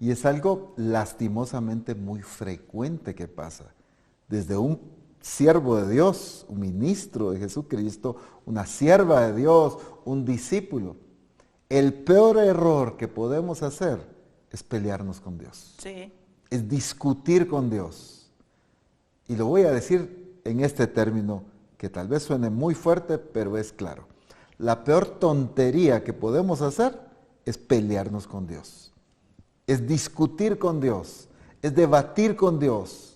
Y es algo lastimosamente muy frecuente que pasa. Desde un siervo de Dios, un ministro de Jesucristo, una sierva de Dios, un discípulo. El peor error que podemos hacer es pelearnos con Dios. Sí. Es discutir con Dios. Y lo voy a decir en este término que tal vez suene muy fuerte, pero es claro. La peor tontería que podemos hacer es pelearnos con Dios. Es discutir con Dios. Es debatir con Dios.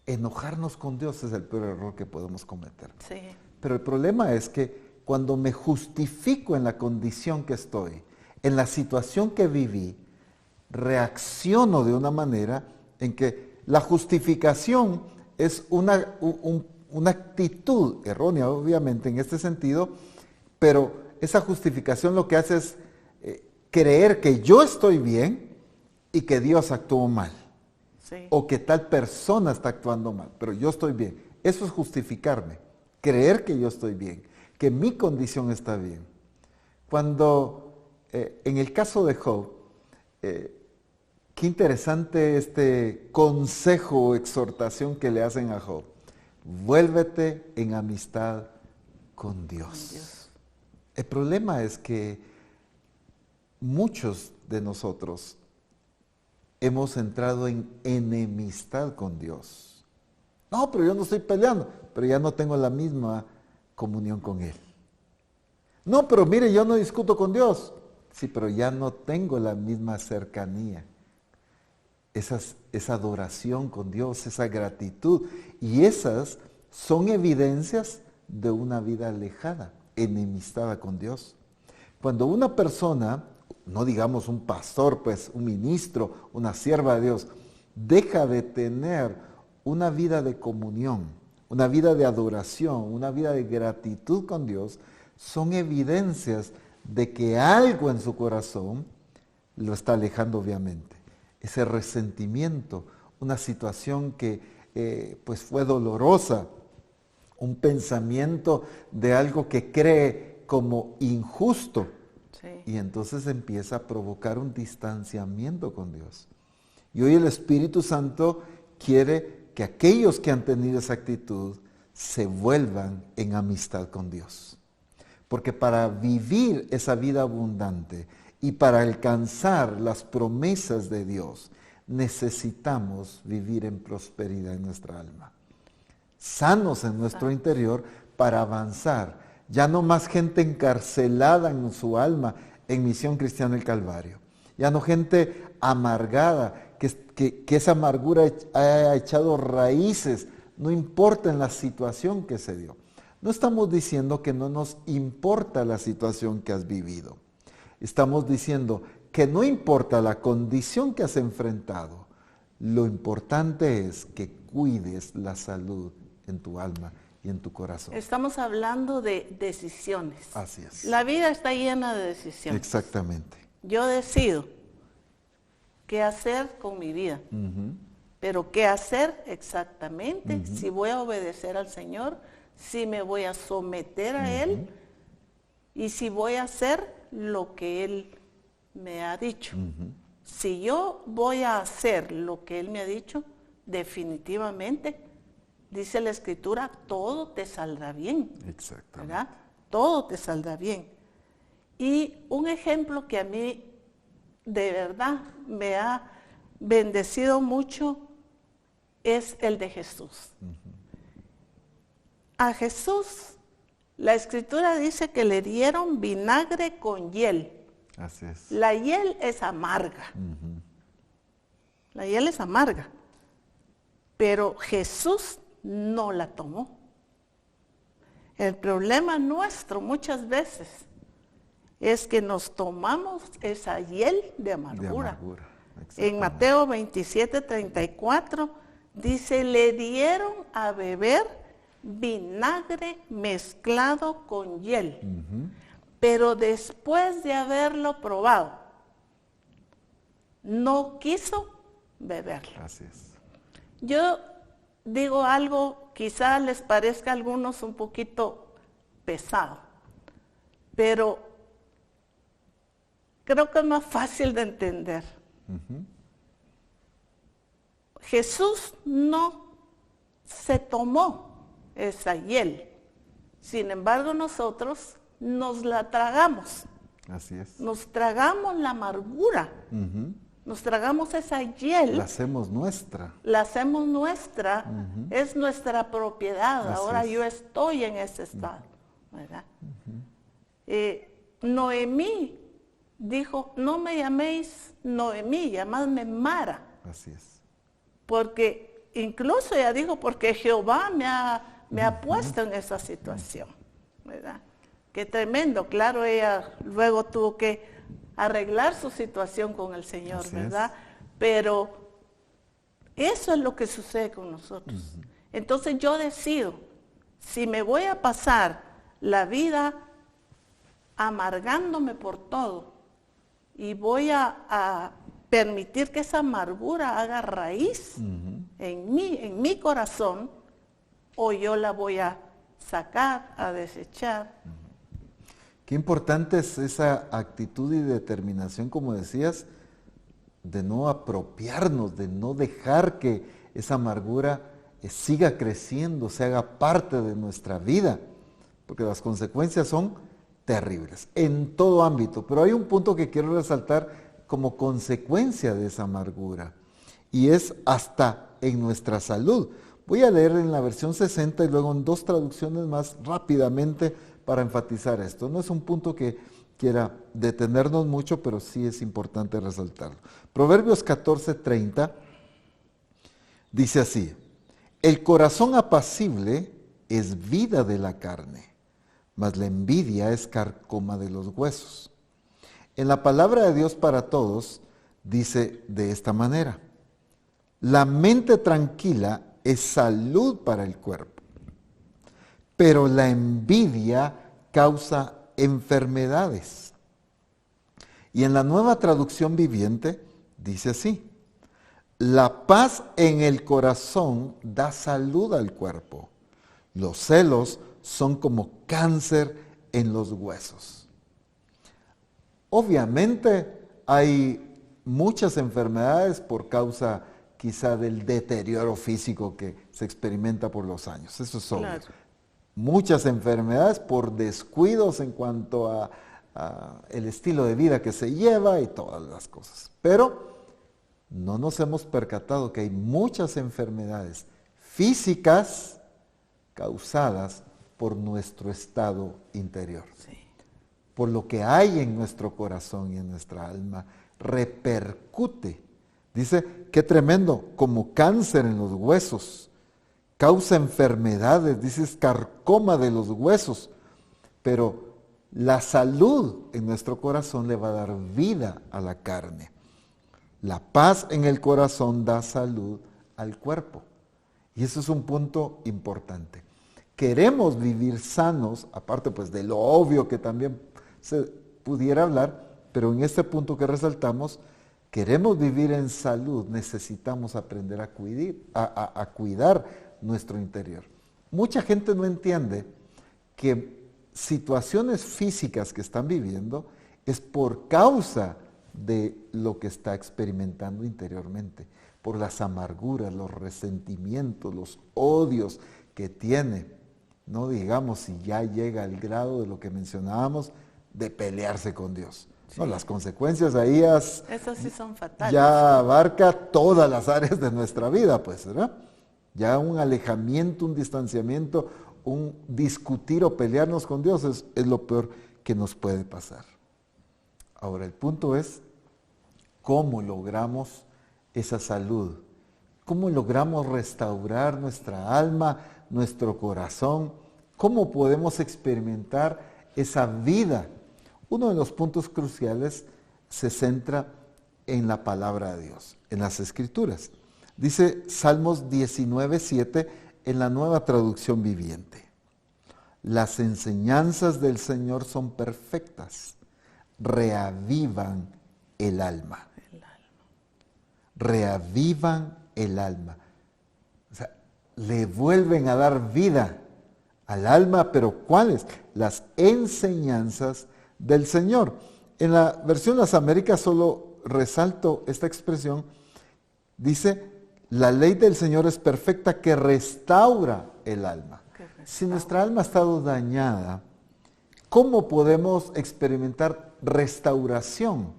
Enojarnos con Dios es el peor error que podemos cometer. Sí. Pero el problema es que cuando me justifico en la condición que estoy, en la situación que viví, reacciono de una manera en que la justificación es una actitud errónea, obviamente, en este sentido, pero esa justificación lo que hace es creer que yo estoy bien y que Dios actuó mal. Sí. O que tal persona está actuando mal, pero yo estoy bien. Eso es justificarme, creer que yo estoy bien, que mi condición está bien. Cuando, en el caso de Job, qué interesante este consejo o exhortación que le hacen a Job. Vuélvete en amistad con Dios. El problema es que muchos de nosotros hemos entrado en enemistad con Dios. No, pero yo no estoy peleando, pero ya no tengo la misma comunión con Él. No, pero mire, yo no discuto con Dios. Sí, pero ya no tengo la misma cercanía. Esa adoración con Dios, esa gratitud. Y esas son evidencias de una vida alejada, enemistada con Dios. Cuando una persona, no digamos un pastor, pues un ministro, una sierva de Dios, deja de tener una vida de comunión, una vida de adoración, una vida de gratitud con Dios, son evidencias de que algo en su corazón lo está alejando obviamente. Ese resentimiento, una situación que pues fue dolorosa, un pensamiento de algo que cree como injusto. Sí. Y entonces empieza a provocar un distanciamiento con Dios. Y hoy el Espíritu Santo quiere que aquellos que han tenido esa actitud se vuelvan en amistad con Dios. Porque para vivir esa vida abundante y para alcanzar las promesas de Dios, necesitamos vivir en prosperidad en nuestra alma. Sanos en nuestro interior para avanzar. Ya no más gente encarcelada en su alma en Misión Cristiana del Calvario. Ya no gente amargada, que esa amargura haya echado raíces, no importa en la situación que se dio. No estamos diciendo que no nos importa la situación que has vivido. Estamos diciendo que no importa la condición que has enfrentado, lo importante es que cuides la salud en tu alma y en tu corazón. Estamos hablando de decisiones. Así es. La vida está llena de decisiones. Exactamente. Yo decido qué hacer con mi vida. Pero qué hacer exactamente, si voy a obedecer al Señor, si me voy a someter a Él y si voy a hacer lo que Él me ha dicho. Si yo voy a hacer lo que Él me ha dicho, definitivamente, dice la Escritura, todo te saldrá bien. Exactamente. ¿Verdad? Todo te saldrá bien. Y un ejemplo que a mí de verdad me ha bendecido mucho es el de Jesús. A Jesús, la Escritura dice que le dieron vinagre con hiel. Así es. La hiel es amarga. La hiel es amarga. Pero Jesús no la tomó. El problema nuestro muchas veces es que nos tomamos esa hiel de amargura. En Mateo 27:34 dice, le dieron a beber vinagre mezclado con hiel. Pero después de haberlo probado, no quiso beberlo. Así es. Yo digo algo, quizás les parezca a algunos un poquito pesado, pero creo que es más fácil de entender. Jesús no se tomó esa hiel, sin embargo nosotros nos la tragamos. Así es. Nos tragamos la amargura, nos tragamos esa hiel. La hacemos nuestra. La hacemos nuestra, es nuestra propiedad. Así ahora es. yo estoy en ese estado, ¿verdad? Noemí dijo, no me llaméis Noemí, llamadme Mara. Así es. Porque incluso ella dijo, porque Jehová me ha puesto en esa situación, ¿verdad? Qué tremendo. Claro, ella luego tuvo que arreglar su situación con el Señor, Así ¿verdad? Pero eso es lo que sucede con nosotros. Entonces yo decido, si me voy a pasar la vida amargándome por todo y voy a permitir que esa amargura haga raíz en mi corazón, o yo la voy a sacar, a desechar. Qué importante es esa actitud y determinación, como decías, de no apropiarnos, de no dejar que esa amargura siga creciendo, se haga parte de nuestra vida, porque las consecuencias son terribles en todo ámbito. Pero hay un punto que quiero resaltar como consecuencia de esa amargura, y es hasta en nuestra salud. Voy a leer en la versión 60 y luego en 2 traducciones más rápidamente para enfatizar esto. No es un punto que quiera detenernos mucho, pero sí es importante resaltarlo. Proverbios 14:30 dice así: el corazón apacible es vida de la carne, mas la envidia es carcoma de los huesos. En la palabra de Dios para todos dice de esta manera: la mente tranquila es salud para el cuerpo, pero la envidia causa enfermedades. Y en la Nueva Traducción Viviente dice así: la paz en el corazón da salud al cuerpo. Los celos son como cáncer en los huesos. Obviamente hay muchas enfermedades por causa quizá del deterioro físico que se experimenta por los años. Eso es obvio. Claro. Muchas enfermedades por descuidos en cuanto a el estilo de vida que se lleva y todas las cosas. Pero no nos hemos percatado que hay muchas enfermedades físicas causadas por nuestro estado interior. Sí. Por lo que hay en nuestro corazón y en nuestra alma, repercute. Dice, qué tremendo, como cáncer en los huesos, causa enfermedades, dice, es carcoma de los huesos, pero la salud en nuestro corazón le va a dar vida a la carne. La paz en el corazón da salud al cuerpo. Y eso es un punto importante. Queremos vivir sanos, aparte pues de lo obvio que también se pudiera hablar, pero en este punto que resaltamos, queremos vivir en salud, necesitamos aprender a cuidar nuestro interior. Mucha gente no entiende que situaciones físicas que están viviendo es por causa de lo que está experimentando interiormente, por las amarguras, los resentimientos, los odios que tiene. No digamos si ya llega al grado de lo que mencionábamos, de pelearse con Dios. Sí. No, las consecuencias ahí esas sí son fatales. Ya abarca todas las áreas de nuestra vida, pues, ¿verdad? Ya un alejamiento, un distanciamiento, un discutir o pelearnos con Dios es lo peor que nos puede pasar. Ahora, el punto es cómo logramos esa salud, cómo logramos restaurar nuestra alma, nuestro corazón, cómo podemos experimentar esa vida. Uno de los puntos cruciales se centra en la palabra de Dios, en las Escrituras. Dice Salmos 19:7 en la Nueva Traducción Viviente. Las enseñanzas del Señor son perfectas, reavivan el alma. Reavivan el alma. O sea, le vuelven a dar vida al alma, pero ¿cuáles? Las enseñanzas del Señor. En la versión Las Américas solo resalto esta expresión. Dice, la ley del Señor es perfecta que restaura el alma. Si nuestra alma ha estado dañada, ¿cómo podemos experimentar restauración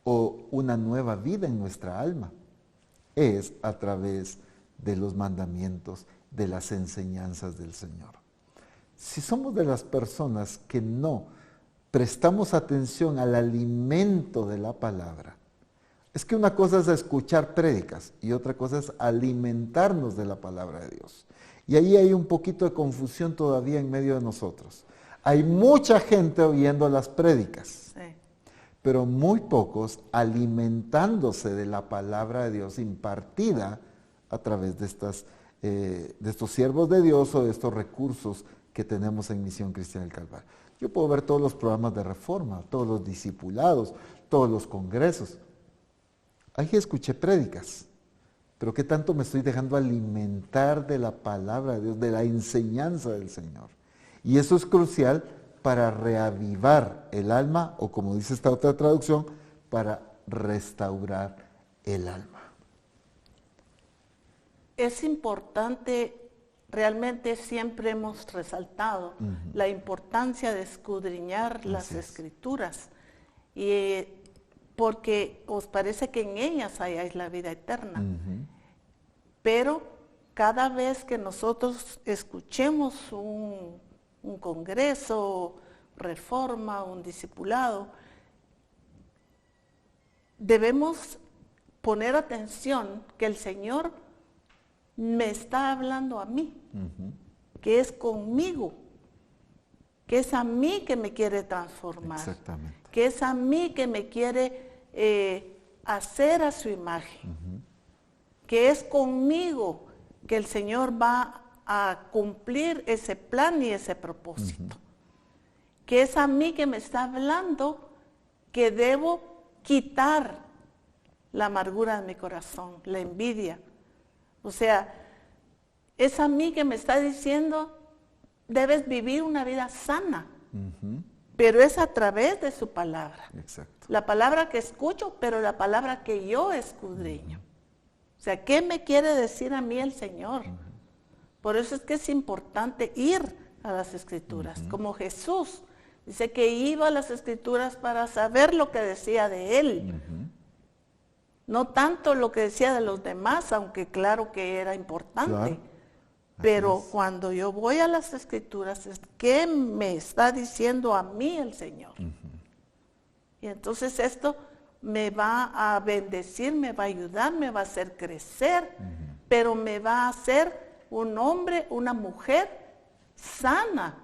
o una nueva vida en nuestra alma? Es a través de los mandamientos, de las enseñanzas del Señor. Si somos de las personas que no prestamos atención al alimento de la palabra, es que una cosa es escuchar prédicas y otra cosa es alimentarnos de la palabra de Dios. Y ahí hay un poquito de confusión todavía en medio de nosotros. Hay mucha gente oyendo las prédicas, sí, pero muy pocos alimentándose de la palabra de Dios impartida a través de estos siervos de Dios o de estos recursos que tenemos en Misión Cristiana del Calvario. Yo puedo ver todos los programas de reforma, todos los discipulados, todos los congresos. Ahí escuché prédicas, pero ¿qué tanto me estoy dejando alimentar de la palabra de Dios, de la enseñanza del Señor? Y eso es crucial para reavivar el alma, o como dice esta otra traducción, para restaurar el alma. Es importante, realmente siempre hemos resaltado la importancia de escudriñar las Escrituras, y porque os parece que en ellas hayáis la vida eterna. Pero cada vez que nosotros escuchemos un congreso, reforma, un discipulado, debemos poner atención que el Señor me está hablando a mí, que es conmigo, que es a mí que me quiere transformar. Exactamente. Que es a mí que me quiere hacer a su imagen, que es conmigo que el Señor va a cumplir ese plan y ese propósito, que es a mí que me está hablando que debo quitar la amargura de mi corazón, la envidia. O sea, es a mí que me está diciendo, debes vivir una vida sana. pero es a través de su palabra. Exacto. La palabra que escucho, pero la palabra que yo escudriño. O sea, ¿qué me quiere decir a mí el Señor? Por eso es que es importante ir a las Escrituras, como Jesús. Dice que iba a las Escrituras para saber lo que decía de Él. No tanto lo que decía de los demás, aunque claro que era importante. Claro. Pero cuando yo voy a las Escrituras, es ¿qué me está diciendo a mí el Señor? Y entonces esto me va a bendecir, me va a ayudar, me va a hacer crecer, pero me va a hacer un hombre, una mujer sana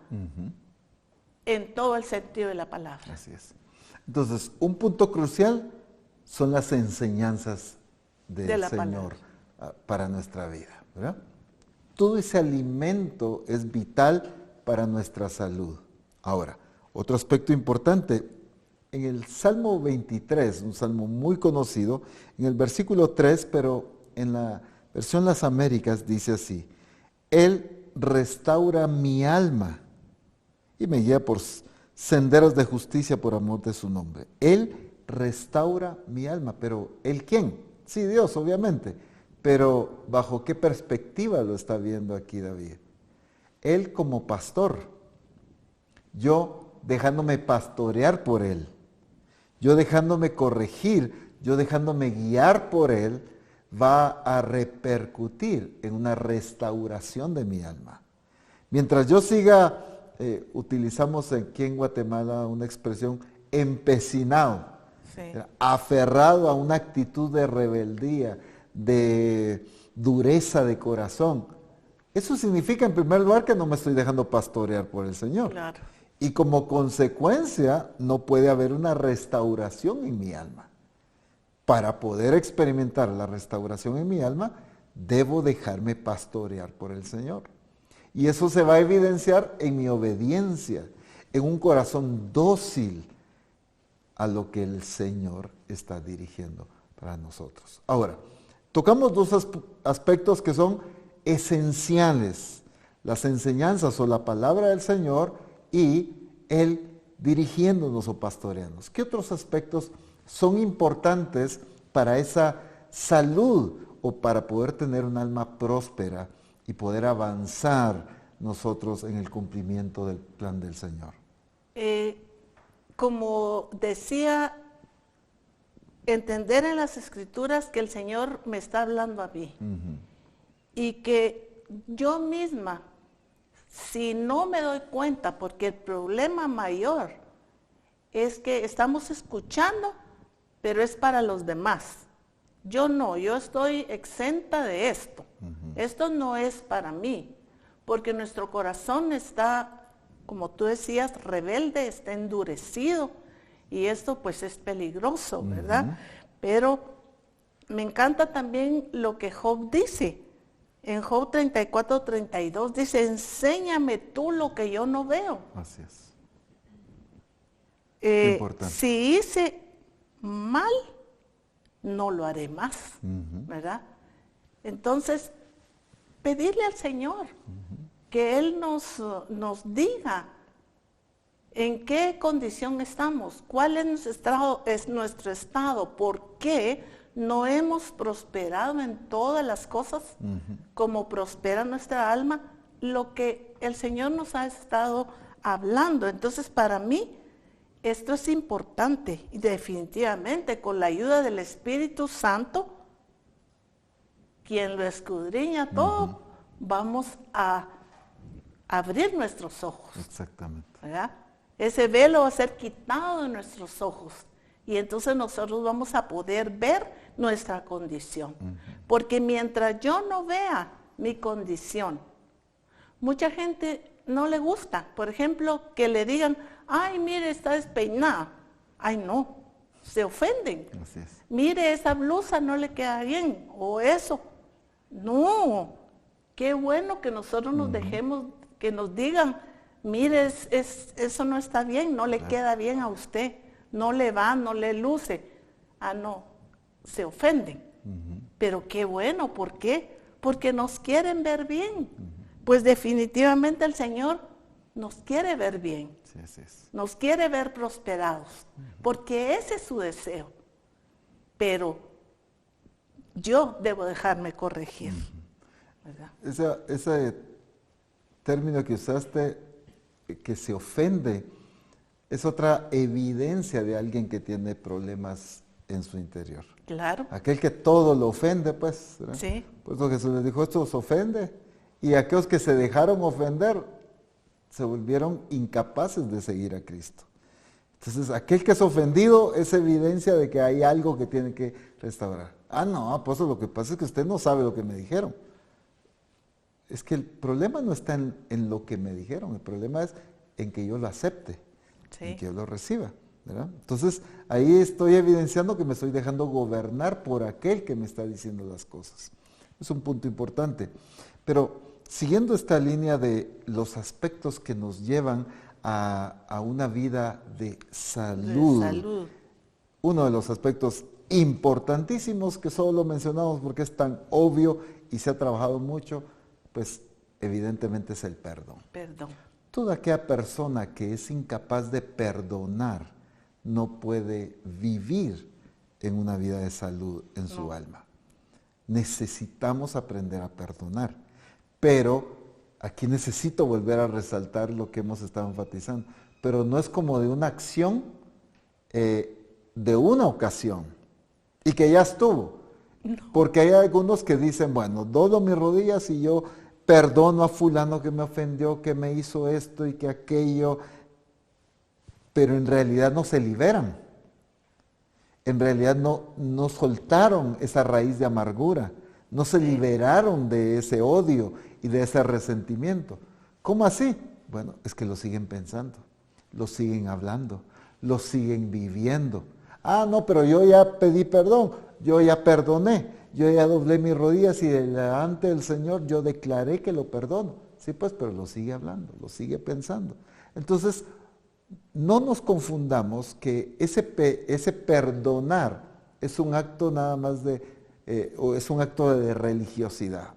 en todo el sentido de la palabra. Así es. Entonces, un punto crucial son las enseñanzas del Señor para nuestra vida, ¿verdad? Todo ese alimento es vital para nuestra salud. Ahora, otro aspecto importante, en el Salmo 23, un salmo muy conocido, en el versículo 3, pero en la versión Las Américas dice así: Él restaura mi alma y me guía por senderos de justicia por amor de su nombre. Él restaura mi alma, pero ¿Él quién? Sí, Dios, obviamente, pero ¿bajo qué perspectiva lo está viendo aquí David? Él como pastor, yo dejándome pastorear por Él, yo dejándome corregir, yo dejándome guiar por Él, va a repercutir en una restauración de mi alma. Mientras yo siga, utilizamos aquí en Guatemala una expresión, empecinado, Sí. aferrado a una actitud de rebeldía, de dureza de corazón. Eso significa en primer lugar que no me estoy dejando pastorear por el Señor. Claro. Y como consecuencia no puede haber una restauración en mi alma. Para poder experimentar la restauración en mi alma, debo dejarme pastorear por el Señor. Y eso se va a evidenciar en mi obediencia, en un corazón dócil a lo que el Señor está dirigiendo para nosotros. Ahora, tocamos dos aspectos que son esenciales: las enseñanzas o la palabra del Señor y Él dirigiéndonos o pastoreándonos. ¿Qué otros aspectos son importantes para esa salud o para poder tener un alma próspera y poder avanzar nosotros en el cumplimiento del plan del Señor? Como decía, entender en las Escrituras que el Señor me está hablando a mí. Y que yo misma, si no me doy cuenta, porque el problema mayor es que estamos escuchando, pero es para los demás. Yo no, yo estoy exenta de esto. Esto no es para mí, porque nuestro corazón está, como tú decías, rebelde, está endurecido, y esto pues es peligroso, ¿verdad? Pero me encanta también lo que Job dice. En Job 34:32 dice: enséñame tú lo que yo no veo. Así es. Qué importante. Si hice mal, no lo haré más, ¿verdad? Entonces, pedirle al Señor que Él nos diga en qué condición estamos, cuál es nuestro estado, por qué no hemos prosperado en todas las cosas como prospera nuestra alma, lo que el Señor nos ha estado hablando. Entonces, para mí, esto es importante y definitivamente con la ayuda del Espíritu Santo, quien lo escudriña todo, vamos a abrir nuestros ojos. Exactamente. ¿Verdad? Ese velo va a ser quitado de nuestros ojos y entonces nosotros vamos a poder ver nuestra condición. Porque mientras yo no vea mi condición, mucha gente no le gusta, por ejemplo, que le digan: ay, mire, está despeinada. Ay, no, se ofenden. Así es. Mire, esa blusa no le queda bien, o eso. No, qué bueno que nosotros nos dejemos, que nos digan: mire, eso no está bien, no le queda bien a usted, no le va, no le luce. Ah, no, se ofenden. Pero qué bueno, ¿por qué? Porque nos quieren ver bien. Pues definitivamente el Señor nos quiere ver bien, Sí, así es. nos quiere ver prosperados, porque ese es su deseo. Pero yo debo dejarme corregir, ¿verdad? Ese término que usaste, que se ofende, es otra evidencia de alguien que tiene problemas en su interior. Claro, Aquel que todo lo ofende, pues. ¿verdad? sí, Por eso Jesús les dijo, esto os ofende. Y aquellos que se dejaron ofender, se volvieron incapaces de seguir a Cristo. Entonces, aquel que es ofendido es evidencia de que hay algo que tiene que restaurar. Ah, no, pues lo que pasa es que usted no sabe lo que me dijeron. Es que el problema no está en lo que me dijeron, el problema es en que yo lo acepte, en sí, que yo lo reciba, ¿verdad? Entonces, ahí estoy evidenciando que me estoy dejando gobernar por aquel que me está diciendo las cosas. Es un punto importante. Pero siguiendo esta línea de los aspectos que nos llevan a una vida de salud, de salud, uno de los aspectos importantísimos que solo lo mencionamos porque es tan obvio y se ha trabajado mucho, pues evidentemente es el perdón. perdón. Toda aquella persona que es incapaz de perdonar no puede vivir en una vida de salud en su alma. Necesitamos aprender a perdonar, pero aquí necesito volver a resaltar lo que hemos estado enfatizando, pero no es como de una acción de una ocasión y que ya estuvo, porque hay algunos que dicen, bueno, doblo mis rodillas y yo perdono a fulano que me ofendió, que me hizo esto y que aquello, pero en realidad no se liberan. En realidad no soltaron esa raíz de amargura, no se liberaron de ese odio y de ese resentimiento. ¿Cómo así? Bueno, es que lo siguen pensando, lo siguen hablando, lo siguen viviendo. Ah, no, pero yo ya pedí perdón, yo ya perdoné, yo ya doblé mis rodillas y delante del Señor yo declaré que lo perdono. Sí, pues, pero lo sigue hablando, lo sigue pensando. Entonces, no nos confundamos que ese perdonar es un acto nada más o es un acto de religiosidad.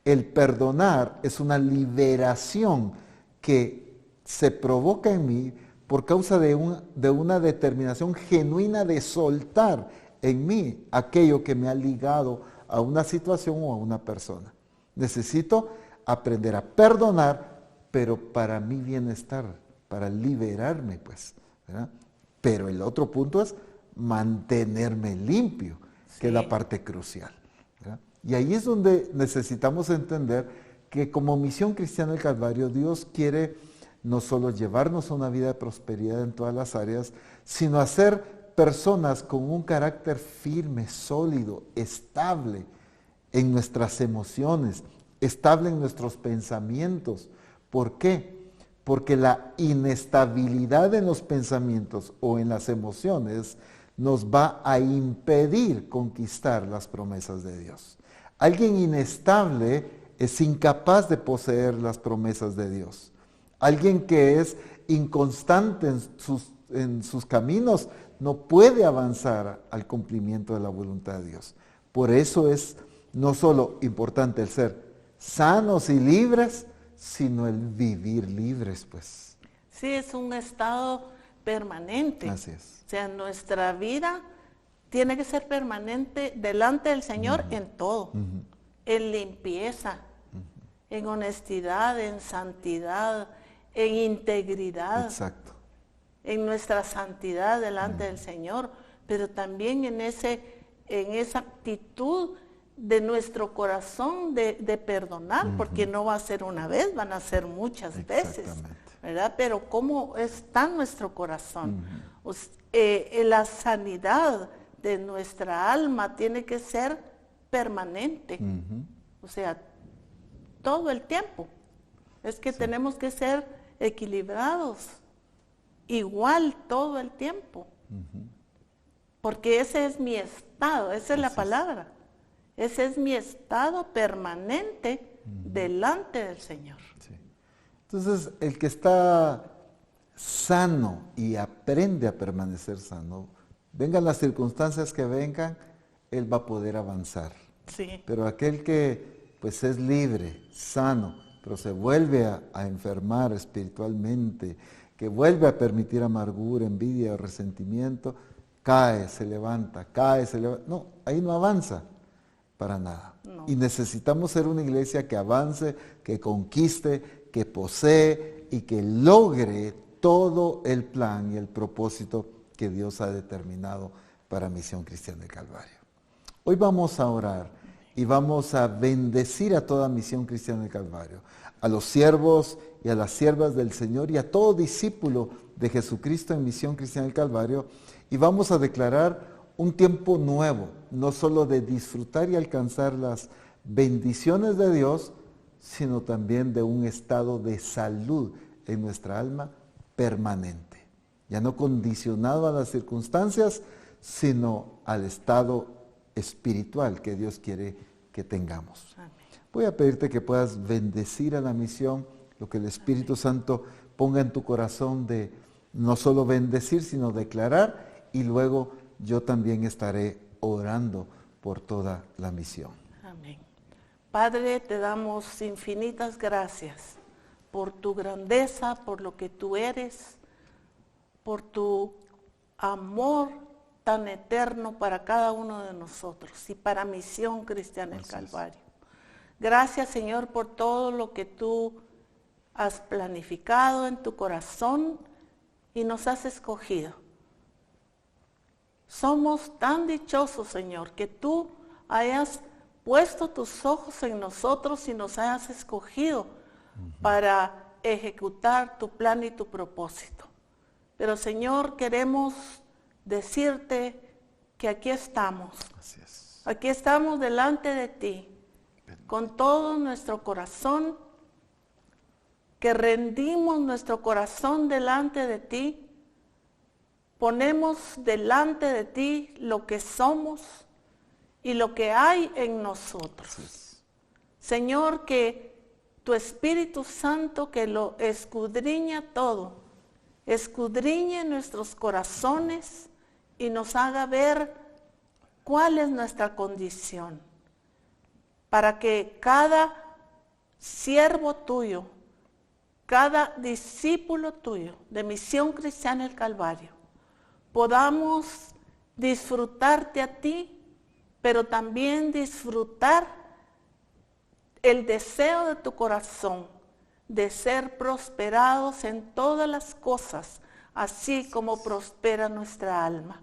El perdonar es una liberación que se provoca en mí por causa de una determinación genuina de soltar en mí aquello que me ha ligado a una situación o a una persona. Necesito aprender a perdonar, pero para mi bienestar, para liberarme, pues, ¿verdad? Pero el otro punto es mantenerme limpio, que es la parte crucial, ¿verdad? Y ahí es donde necesitamos entender que como Misión Cristiana del Calvario, Dios quiere no solo llevarnos a una vida de prosperidad en todas las áreas, sino hacer personas con un carácter firme, sólido, estable en nuestras emociones, estable en nuestros pensamientos. ¿Por qué? Porque la inestabilidad en los pensamientos o en las emociones nos va a impedir conquistar las promesas de Dios. Alguien inestable es incapaz de poseer las promesas de Dios. Alguien que es inconstante en sus caminos no puede avanzar al cumplimiento de la voluntad de Dios. Por eso es no solo importante el ser sanos y libres, sino el vivir libres, pues. Sí, es un estado permanente. Así es. O sea, nuestra vida tiene que ser permanente delante del Señor en todo. En limpieza, en honestidad, en santidad, en integridad. Exacto. En nuestra santidad delante del Señor, pero también en esa actitud de nuestro corazón de perdonar, porque no va a ser una vez, van a ser muchas veces, ¿verdad? Pero cómo está nuestro corazón. La sanidad de nuestra alma tiene que ser permanente, o sea, todo el tiempo. Es que tenemos que ser equilibrados, igual todo el tiempo, porque ese es mi estado, esa es la palabra. Ese es mi estado permanente delante del Señor. Sí. Entonces, el que está sano y aprende a permanecer sano, vengan las circunstancias que vengan, él va a poder avanzar. Sí. Pero aquel que pues es libre, sano, pero se vuelve a enfermar espiritualmente, que vuelve a permitir amargura, envidia o resentimiento, cae, se levanta, cae, se levanta. No, ahí no avanza para nada. No. Y necesitamos ser una iglesia que avance, que conquiste, que posee y que logre todo el plan y el propósito que Dios ha determinado para Misión Cristiana del Calvario. Hoy vamos a orar y vamos a bendecir a toda Misión Cristiana del Calvario, a los siervos y a las siervas del Señor y a todo discípulo de Jesucristo en Misión Cristiana del Calvario, y vamos a declarar un tiempo nuevo, no solo de disfrutar y alcanzar las bendiciones de Dios, sino también de un estado de salud en nuestra alma permanente, ya no condicionado a las circunstancias, sino al estado espiritual que Dios quiere que tengamos. Amén. Voy a pedirte que puedas bendecir a la misión, lo que el Espíritu Santo ponga en tu corazón de no solo bendecir, sino declarar, y luego yo también estaré orando por toda la misión. Amén. Padre, te damos infinitas gracias por tu grandeza, por lo que tú eres, por tu amor tan eterno para cada uno de nosotros y para Misión Cristiana del Calvario. Gracias, Señor, por todo lo que tú has planificado en tu corazón y nos has escogido. Somos tan dichosos, Señor, que tú hayas puesto tus ojos en nosotros y nos hayas escogido para ejecutar tu plan y tu propósito. Pero, Señor, queremos decirte que aquí estamos. Así es. Aquí estamos delante de ti, con todo nuestro corazón, que rendimos nuestro corazón delante de ti, ponemos delante de ti lo que somos y lo que hay en nosotros. Señor, que tu Espíritu Santo, que lo escudriña todo, escudriñe nuestros corazones y nos haga ver cuál es nuestra condición, para que cada siervo tuyo, cada discípulo tuyo de Misión Cristiana del Calvario, podamos disfrutarte a ti, pero también disfrutar el deseo de tu corazón de ser prosperados en todas las cosas, así como prospera nuestra alma.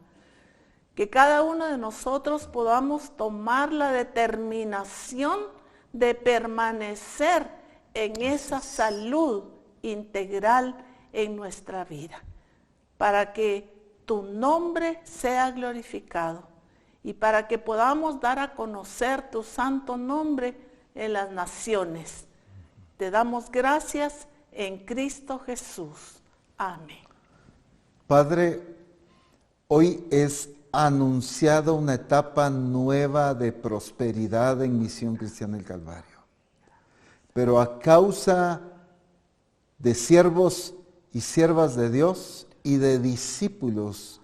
Que cada uno de nosotros podamos tomar la determinación de permanecer en esa salud integral en nuestra vida, para que tu nombre sea glorificado y para que podamos dar a conocer tu santo nombre en las naciones. Te damos gracias en Cristo Jesús. Amén. Padre, hoy es anunciada una etapa nueva de prosperidad en Misión Cristiana del Calvario. Pero a causa de siervos y siervas de Dios y de discípulos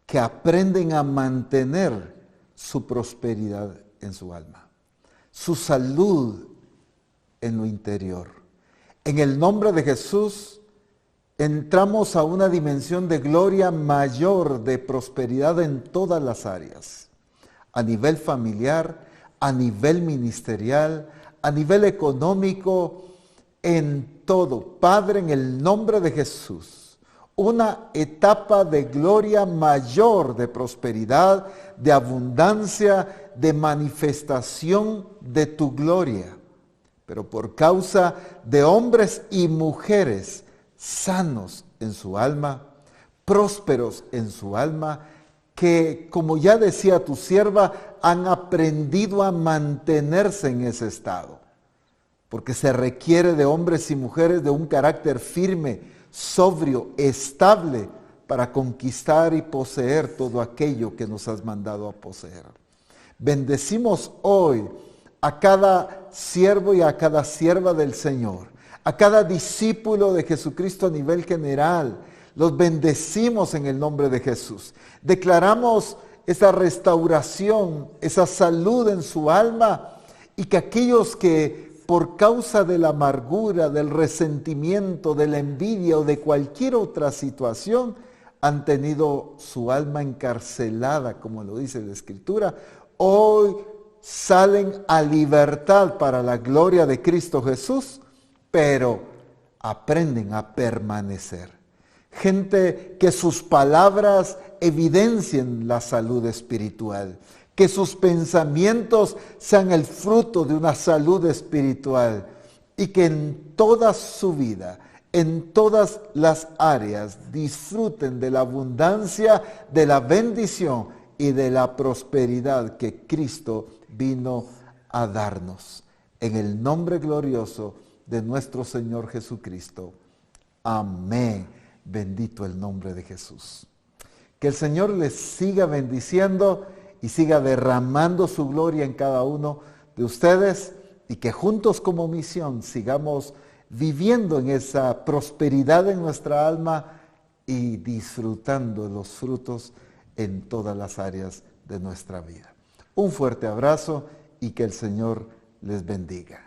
que aprenden a mantener su prosperidad en su alma, su salud en lo interior. En el nombre de Jesús entramos a una dimensión de gloria mayor, de prosperidad en todas las áreas, a nivel familiar, a nivel ministerial, a nivel económico, en todo. Padre, en el nombre de Jesús, una etapa de gloria mayor, de prosperidad, de abundancia, de manifestación de tu gloria. Pero por causa de hombres y mujeres sanos en su alma, prósperos en su alma, que, como ya decía tu sierva, han aprendido a mantenerse en ese estado. Porque se requiere de hombres y mujeres de un carácter firme, sobrio, estable, para conquistar y poseer todo aquello que nos has mandado a poseer. Bendecimos hoy a cada siervo y a cada sierva del Señor, a cada discípulo de Jesucristo a nivel general. Los bendecimos en el nombre de Jesús. Declaramos esa restauración, esa salud en su alma, y que aquellos que por causa de la amargura, del resentimiento, de la envidia o de cualquier otra situación, han tenido su alma encarcelada, como lo dice la Escritura, hoy salen a libertad para la gloria de Cristo Jesús, pero aprenden a permanecer. Gente que sus palabras evidencien la salud espiritual, que sus pensamientos sean el fruto de una salud espiritual y que en toda su vida, en todas las áreas, disfruten de la abundancia, de la bendición y de la prosperidad que Cristo vino a darnos. En el nombre glorioso de nuestro Señor Jesucristo. Amén. Bendito el nombre de Jesús. Que el Señor les siga bendiciendo y siga derramando su gloria en cada uno de ustedes y que juntos como misión sigamos viviendo en esa prosperidad en nuestra alma y disfrutando de los frutos en todas las áreas de nuestra vida. Un fuerte abrazo y que el Señor les bendiga.